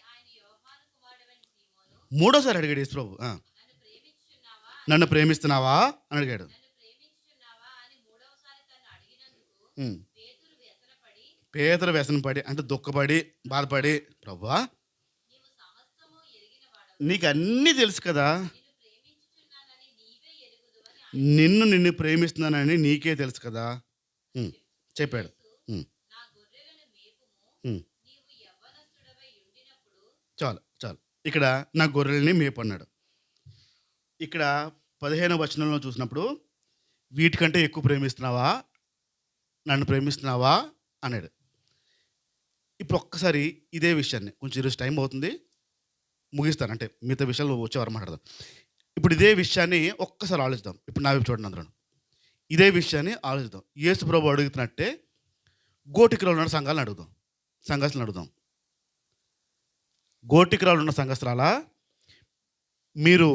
ఆయన యోహాను కుమారుడవైన సీమోను మూడోసారి అడిగాడు యేసు ప్రభు. నన్ను ప్రేమించుచున్నావా నన్ను ప్రేమిస్తున్నావా అని అడిగాడు. నన్ను ప్రేమించుచున్నావా అని మూడవసారి తను అడిగినందుకు ఉమ్. పేతురు వ్యసనపడి పేదరు వ్యసనపడి అంటే దుఃఖపడి బాధపడి ప్రభువా నీవు సమస్తము ఎరిగినవాడవు, నీకు అన్నీ తెలుసు కదా, నిన్ను ప్రేమించుచున్నానని నీవే ఎరుగుదువని నిన్ను ప్రేమిస్తున్నానని నీకే తెలుసు కదా చెప్పాడు. ఉమ్, నా గొర్రెలను మేపుము. ఉమ్. నీవు యవ్వనస్తుడవై ఉండినప్పుడు చాలు ఇక్కడ నా గొర్రెల్ని మేపు అన్నాడు. ఇక్కడ 15వ వచనంలో చూసినప్పుడు వీటికంటే ఎక్కువ ప్రేమిస్తున్నావా, నన్ను ప్రేమిస్తున్నావా అన్నాడు. ఇప్పుడు ఒక్కసారి ఇదే విషయాన్ని కొంచెం ఈరోజు టైం అవుతుంది, ముగిస్తాను. అంటే మిగతా విషయాలు వచ్చేవారు మాట్లాడదాం. ఇప్పుడు ఇదే విషయాన్ని ఒక్కసారి ఆలోచిద్దాం. ఇప్పుడు నా వైపు చూడండి అందరూ. ఇదే విషయాన్ని ఆలోచిద్దాం. యేసు ప్రభు అడుగుతున్నట్టే గోటికలో ఉన్న సంఘాలను అడుగుదాం, సంఘస్థులను అడుగుదాం. గోటికరాలు ఉన్న సంఘస్థలాలా, మీరు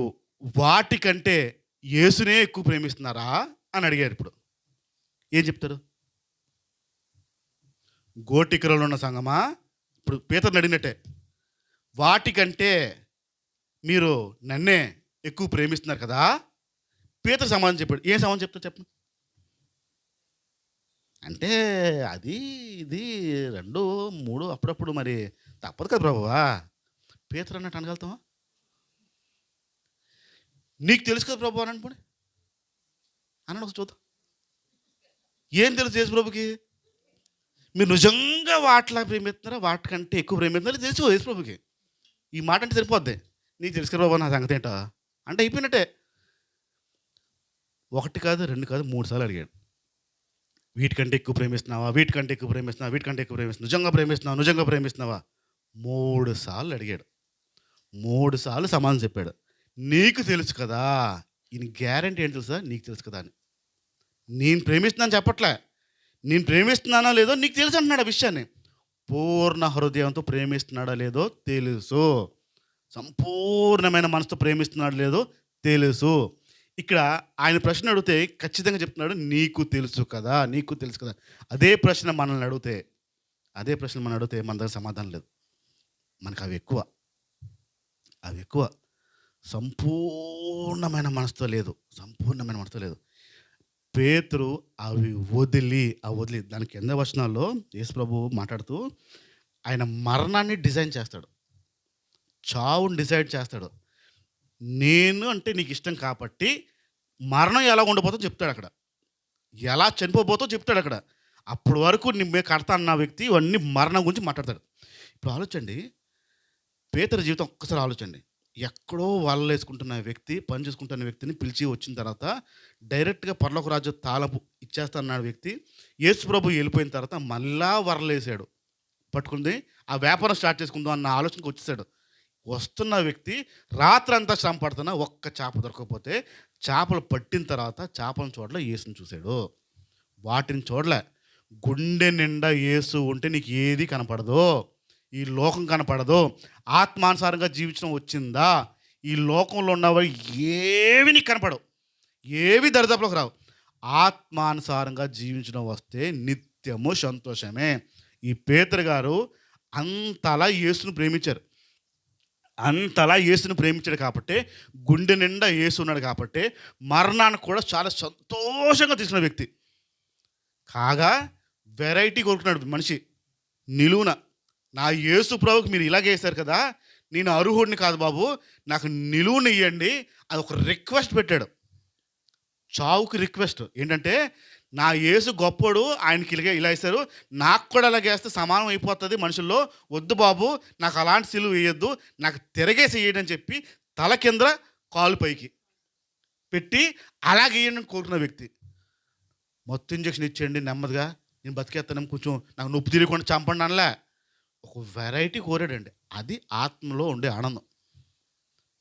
వాటికంటే యేసునే ఎక్కువ ప్రేమిస్తున్నారా అని అడిగారు. ఇప్పుడు ఏం చెప్తారు? గోటికరాలు ఉన్న సంఘమా, ఇప్పుడు పేతురుని అడిగినట్టే, వాటికంటే మీరు నన్నే ఎక్కువ ప్రేమిస్తున్నారు కదా. పేతురు సమాధానం చెప్పాడు. ఏం సమాధానం చెప్తారు చెప్పండి? అంటే అది ఇది 2, 3 అప్పుడప్పుడు మరి తప్పదు కదా ప్రభువా. పేతురు అన్నట్టు అనగలుగుతావా? నీకు తెలుసు కదా ప్రభు అని అనుకోండి అన్నాడు. ఒక చూద్దాం. ఏం తెలుసు యేసు ప్రభుకి? మీరు నిజంగా వాటిలా ప్రేమిస్తున్నారా, వాటికంటే ఎక్కువ ప్రేమిస్తున్నారా తెలుసు యేసు ప్రభుకి. ఈ మాట అంటే సరిపోద్ది. నీకు తెలుసు కదా ప్రభు నా సంగతి ఏంటో అంటే అయిపోయినట్టే. 1 కాదు 2 కాదు 3 సార్లు అడిగాడు. వీటికంటే ఎక్కువ ప్రేమిస్తున్నావా, వీటికంటే ఎక్కువ ప్రేమిస్తున్నావా, వీటికంటే ఎక్కువ ప్రేమిస్తున్నావా, నిజంగా ప్రేమిస్తున్నావా, నిజంగా ప్రేమిస్తున్నావా 3 సార్లు అడిగాడు. 3 సార్లు సమాధానం చెప్పాడు. నీకు తెలుసు కదా. ఈయన గ్యారంటీ ఏంటి తెలుసా? నీకు తెలుసు కదా అని. నేను ప్రేమిస్తున్నాను చెప్పట్లే, నేను ప్రేమిస్తున్నానో లేదో నీకు తెలుసు అంటున్నాడు. ఆ విషయాన్ని పూర్ణ హృదయంతో ప్రేమిస్తున్నాడో లేదో తెలుసు, సంపూర్ణమైన మనసుతో ప్రేమిస్తున్నాడో లేదో తెలుసు. ఇక్కడ ఆయన ప్రశ్న అడిగితే ఖచ్చితంగా చెప్తున్నాడు నీకు తెలుసు కదా, నీకు తెలుసు కదా. అదే ప్రశ్న మనల్ని అడిగితే, మన దగ్గర సమాధానం లేదు. మనకు అవి ఎక్కువ సంపూర్ణమైన మనసుతో లేదు, పేతురు అవి వదిలి దానికి కింద వచనాల్లో యేసు ప్రభు మాట్లాడుతూ ఆయన మరణాన్ని డిజైన్ చేస్తాడు, చావుని డిసైడ్ చేస్తాడు. నేను అంటే నీకు ఇష్టం కాబట్టి మరణం ఎలా ఉండబోతో చెప్తాడు అక్కడ, ఎలా చనిపోబోతో చెప్తాడు అక్కడ. అప్పటి వరకు నీ కడతా అన్న వ్యక్తి ఇవన్నీ మరణం గురించి మాట్లాడతాడు. ఇప్పుడు ఆలోచండి, పేతురు జీవితం ఒక్కసారి ఆలోచండి. ఎక్కడో వలలు వేసుకుంటున్న వ్యక్తి, పని చేసుకుంటున్న వ్యక్తిని పిలిచి వచ్చిన తర్వాత డైరెక్ట్గా పరలోక రాజ్య తాళపు ఇచ్చేస్తా అన్నాడు వ్యక్తి. యేసు ప్రభు వెళ్ళిపోయిన తర్వాత మళ్ళా వరలేసాడు, పట్టుకుంది ఆ వ్యాపారం స్టార్ట్ చేసుకుందాం అన్న ఆలోచనకు వచ్చేసాడు. వస్తున్న వ్యక్తి రాత్రంతా శ్రమ పడుతున్నా ఒక్క చేప దొరకకపోతే చేపలు పట్టిన తర్వాత చేపలను చూడలే, యేసుని చూశాడు. వాటిని చూడలే. గుండె నిండా యేసు ఉంటే నీకు ఏది కనపడదు, ఈ లోకం కనపడదు. ఆత్మానుసారంగా జీవించడం వచ్చిందా, ఈ లోకంలో ఉన్నవి ఏవి నీకు కనపడవు, ఏవి దరిదాపులోకి రావు. ఆత్మానుసారంగా జీవించడం వస్తే నిత్యము సంతోషమే. ఈ పేతురు గారు అంతలా యేసును ప్రేమించాడు కాబట్టి, గుండె నిండా యేసు ఉన్నాడు కాబట్టి మరణాన్ని కూడా చాలా సంతోషంగా తీసుకున్న వ్యక్తి. కాగా వెరైటీ కోరుకున్నాడు మనిషి నిలువున. నా యేసు ప్రభుకి మీరు ఇలాగే వేశారు కదా, నేను అర్హుడిని కాదు బాబు, నాకు నిలువుని ఇవ్వండి. అది ఒక రిక్వెస్ట్ పెట్టాడు, చావుకి రిక్వెస్ట్. ఏంటంటే నా యేసు గొప్పడు, ఆయనకి ఇలా వేశారు, నాకు కూడా అలాగే వేస్తే సమానం అయిపోతుంది మనుషుల్లో, వద్దు బాబు నాకు అలాంటి సిలువ వేయొద్దు, నాకు తిరగేసి వేయడం అని చెప్పి తల కింద కాలు పైకి పెట్టి అలాగే వేయడం కోరుకున్న వ్యక్తి. మొత్తం ఇంజక్షన్ ఇచ్చేయండి నెమ్మదిగా, నేను బతికేస్తాను, కొంచెం నాకు నొప్పి తిరగకుండా చంపండి అనలే, ఒక వెరైటీ కోరాడండి. అది ఆత్మలో ఉండే ఆనందం.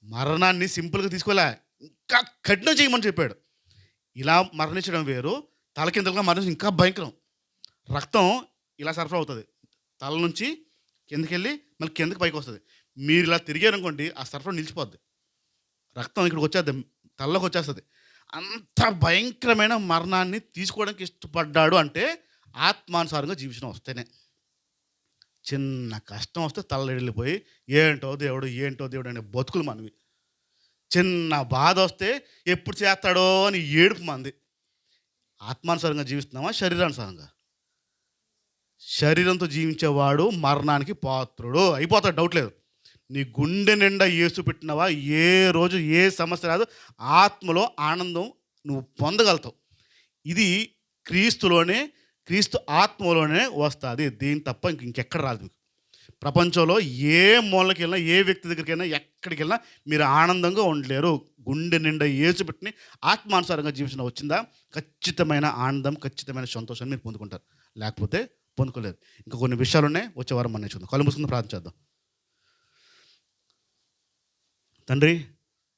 మరణాన్ని సింపుల్గా తీసుకోలే, ఇంకా కఠినం చేయమని చెప్పాడు. ఇలా మరణించడం వేరు, తల కిందలుగా మరణించడం ఇంకా భయంకరం. రక్తం ఇలా సరఫరా అవుతుంది, తల నుంచి కిందకి వెళ్ళి మళ్ళీ కిందకి పైకి వస్తుంది. మీరు ఇలా తిరిగారనుకోండి ఆ సరఫరా నిలిచిపోద్ది, రక్తం ఇక్కడికి వచ్చేద్ది, తలలోకి వచ్చేస్తుంది. అంత భయంకరమైన మరణాన్ని తీసుకోవడానికి ఇష్టపడ్డాడు అంటే ఆత్మానుసారంగా జీవించడం వస్తేనే. చిన్న కష్టం వస్తే తలెళ్ళిపోయి ఏంటో దేవుడు అనే బతుకులు మనవి. చిన్న బాధ వస్తే ఎప్పుడు చేస్తాడో అని ఏడుపు మంది. ఆత్మానుసారంగా జీవిస్తున్నామా, శరీరానుసారంగా? శరీరంతో జీవించేవాడు మరణానికి పాత్రుడు అయిపోతాడు, డౌట్ లేదు. నీ గుండె నిండా యేసు పెట్టినవా, ఏ రోజు ఏ సమస్య రాదు, ఆత్మలో ఆనందం నువ్వు పొందగలుగుతావు. ఇది క్రీస్తు ఆత్మలోనే వస్తుంది, దీని తప్ప ఇంకెక్కడ రాదు. ప్రపంచంలో ఏ మూలకి వెళ్ళినా, ఏ వ్యక్తి దగ్గరికైనా, ఎక్కడికి వెళ్ళినా మీరు ఆనందంగా ఉండలేరు. గుండె నిండా యేసు పెట్టుకొని ఆత్మానుసారంగా జీవించడం వచ్చిందా, ఖచ్చితమైన ఆనందం, ఖచ్చితమైన సంతోషాన్ని మీరు పొందుకుంటారు. లేకపోతే పొందుకోలేరు. ఇంకా కొన్ని విషయాలున్నాయి. వచ్చే వారం మనం నేర్చుకుందాం. కళ్ళు మూసుకుందాం, ప్రార్థన చేద్దాం. తండ్రి,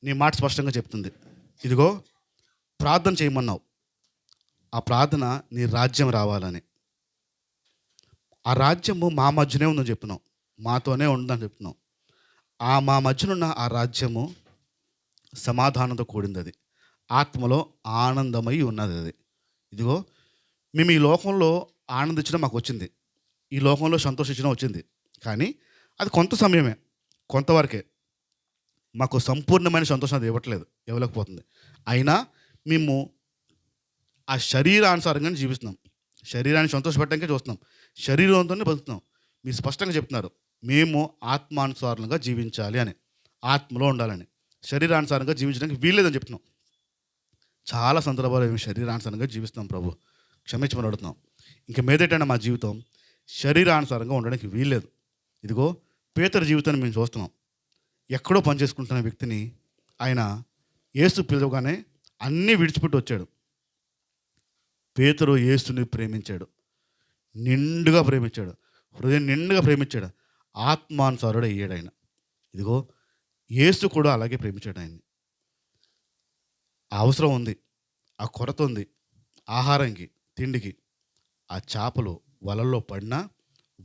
నీ మాట స్పష్టంగా చెప్తుంది. ఇదిగో ప్రార్థన చేయమన్నావు. ఆ ప్రార్థన నీ రాజ్యం రావాలని. ఆ రాజ్యము మా మధ్యనే ఉందని చెప్తున్నావు. మాతోనే ఉందని చెప్తున్నావు. మా మధ్యనున్న ఆ రాజ్యము సమాధానంతో కూడింది. అది ఆత్మలో ఆనందమై ఉన్నది. అది ఇదిగో మేము ఈ లోకంలో ఆనందించడం మాకు వచ్చింది. ఈ లోకంలో సంతోషించడం వచ్చింది. కానీ అది కొంత సమయమే, కొంతవరకే. మాకు సంపూర్ణమైన సంతోషం అది ఇవ్వలేకపోతుంది. అయినా మేము ఆ శరీరానుసారంగానే జీవిస్తున్నాం. శరీరాన్ని సంతోషపెట్టడానికే చూస్తున్నాం. శరీరంతోనే బతుకుతున్నాం. మీరు స్పష్టంగా చెప్తున్నారు, మేము ఆత్మానుసారంగా జీవించాలి అని, ఆత్మలో ఉండాలని. శరీరానుసారంగా జీవించడానికి వీల్లేదని చెప్తున్నాం. చాలా సందర్భాలు మేము శరీరానుసారంగా జీవిస్తున్నాం ప్రభు. క్షమించమని అడుగుతున్నాం. ఇంక మీదటైనా మా జీవితం శరీరానుసారంగా ఉండడానికి వీల్లేదు. ఇదిగో పేతురు జీవితాన్ని మేము చూస్తున్నాం. ఎక్కడో పని చేసుకుంటున్న వ్యక్తిని ఆయన యేసు పిలవగానే అన్నీ విడిచిపెట్టి వచ్చాడు. పేతురు యేసుని ప్రేమించాడు. నిండుగా ప్రేమించాడు. హృదయం నిండుగా ప్రేమించాడు. ఆత్మానుసారుడు అయ్యాడు ఆయన. ఇదిగో యేసు కూడా అలాగే ప్రేమించాడు ఆయన్ని. ఆ అవసరం ఉంది, ఆ కొరత ఉంది, ఆహారంకి, తిండికి. ఆ చేపలు వలల్లో పడినా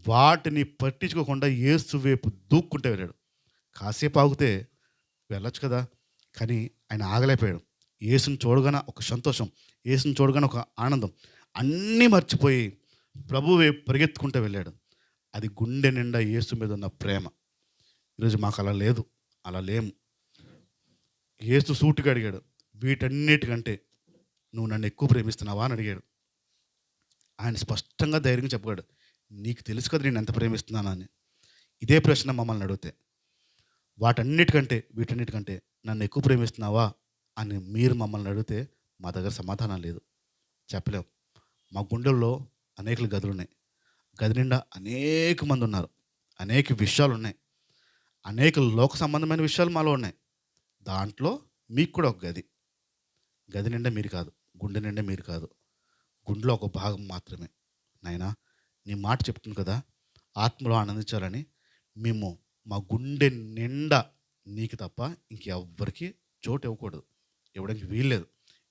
వాటిని పట్టించుకోకుండా యేసు వైపు దూక్కుంటే వెళ్ళాడు. కాసేపు ఆగితే వెళ్ళొచ్చు కదా, కానీ ఆయన ఆగలేకపోయాడు. యేసుని చూడగానే ఒక సంతోషం, యేసుని చూడగానే ఒక ఆనందం, అన్నీ మర్చిపోయి ప్రభు వైపు పరిగెత్తుకుంటూ వెళ్ళాడు. అది గుండె నిండా యేసు మీద ఉన్న ప్రేమ. ఈరోజు మాకు అలా లేదు, అలా లేము. యేసు సూటిగా అడిగాడు, వీటన్నిటికంటే నువ్వు నన్ను ఎక్కువ ప్రేమిస్తున్నావా అని అడిగాడు. ఆయన స్పష్టంగా ధైర్యంగా చెప్పాడు, నీకు తెలుసు కదా నేను ఎంత ప్రేమిస్తున్నాను అని. ఇదే ప్రశ్న మమ్మల్ని అడిగితే, వీటన్నిటికంటే నన్ను ఎక్కువ ప్రేమిస్తున్నావా అని మీరు మమ్మల్ని అడిగితే మా దగ్గర సమాధానం లేదు, చెప్పలేం. మా గుండెల్లో అనేక గదులు ఉన్నాయి. గది నిండా అనేక మంది ఉన్నారు. అనేక విషయాలు ఉన్నాయి. అనేక లోక సంబంధమైన విషయాలు మాలో ఉన్నాయి. దాంట్లో మీకు కూడా ఒక గది. గది నిండా మీరు కాదు, గుండె నిండా మీరు కాదు, గుండెలో ఒక భాగం మాత్రమే. నాయనా, నీ మాట చెప్తుంది కదా, ఆత్మలో ఆనందించాలని. మేము మా గుండె నిండా నీకు తప్ప ఇంకెవ్వరికి చోటు ఇవ్వకూడదు, ఇవ్వడానికి వీల్లేదు.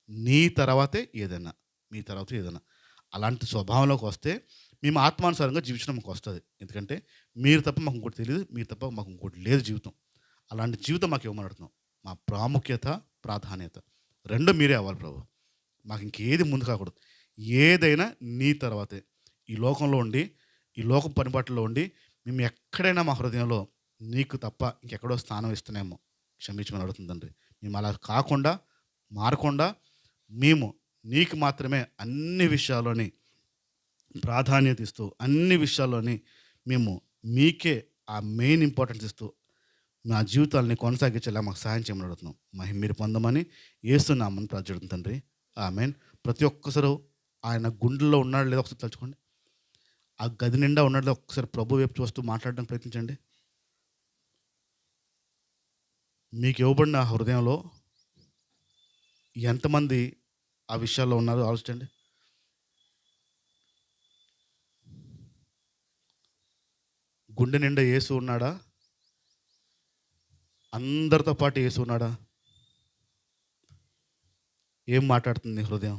నీ తర్వాతే ఏదైనా, మీ తర్వాత ఏదైనా. అలాంటి స్వభావంలోకి వస్తే మేము ఆత్మానుసారంగా జీవించడం మాకు వస్తుంది. ఎందుకంటే మీరు తప్ప మాకు ఇంకోటి తెలియదు, మీరు తప్ప మాకు ఇంకోటి లేదు జీవితం. అలాంటి జీవితం మాకు ఇవ్వమడుతున్నాం. మా ప్రాముఖ్యత, ప్రాధాన్యత రెండు మీరే అవ్వాలి ప్రభు. మాకు ఇంకేది ముందు కాకూడదు. ఏదైనా నీ తర్వాతే. ఈ లోకంలో ఉండి, ఈ లోకం పనిబాట్లలో ఉండి మేము ఎక్కడైనా మా హృదయంలో నీకు తప్ప ఇంకెక్కడో స్థానం ఇస్తున్నామో క్షమించమని అడుగుతుందండి. మేము అలా కాకుండా, మారకుండా, మేము నీకు మాత్రమే అన్ని విషయాల్లోని ప్రాధాన్యత ఇస్తూ, అన్ని విషయాల్లోని మేము మీకే ఆ మెయిన్ ఇంపార్టెన్స్ ఇస్తూ నా జీవితాలని కొనసాగించేలా మాకు సహాయం చేయమని అడుగుతున్నాం. మీరు పొందమని యేసునామమున ప్రార్థిస్తున్నాం తండ్రి. ఆమేన్. ప్రతి ఒక్కసారి ఆయన గుండెల్లో ఉన్నాడు లేదో ఒకసారి తలుచుకోండి. ఆ గది నిండా ఉన్నాడు లేదో ఒక్కసారి ప్రభు వైపు చూస్తూ మాట్లాడడానికి ప్రయత్నించండి. మీకు ఇవ్వబడిన హృదయంలో ఎంతమంది ఆ విషయాల్లో ఉన్నారో ఆలోచించండి. గుండె నిండా యేసు ఉన్నాడా? అందరితో పాటు యేసు ఉన్నాడా? ఏం మాట్లాడుతుంది నీ హృదయం?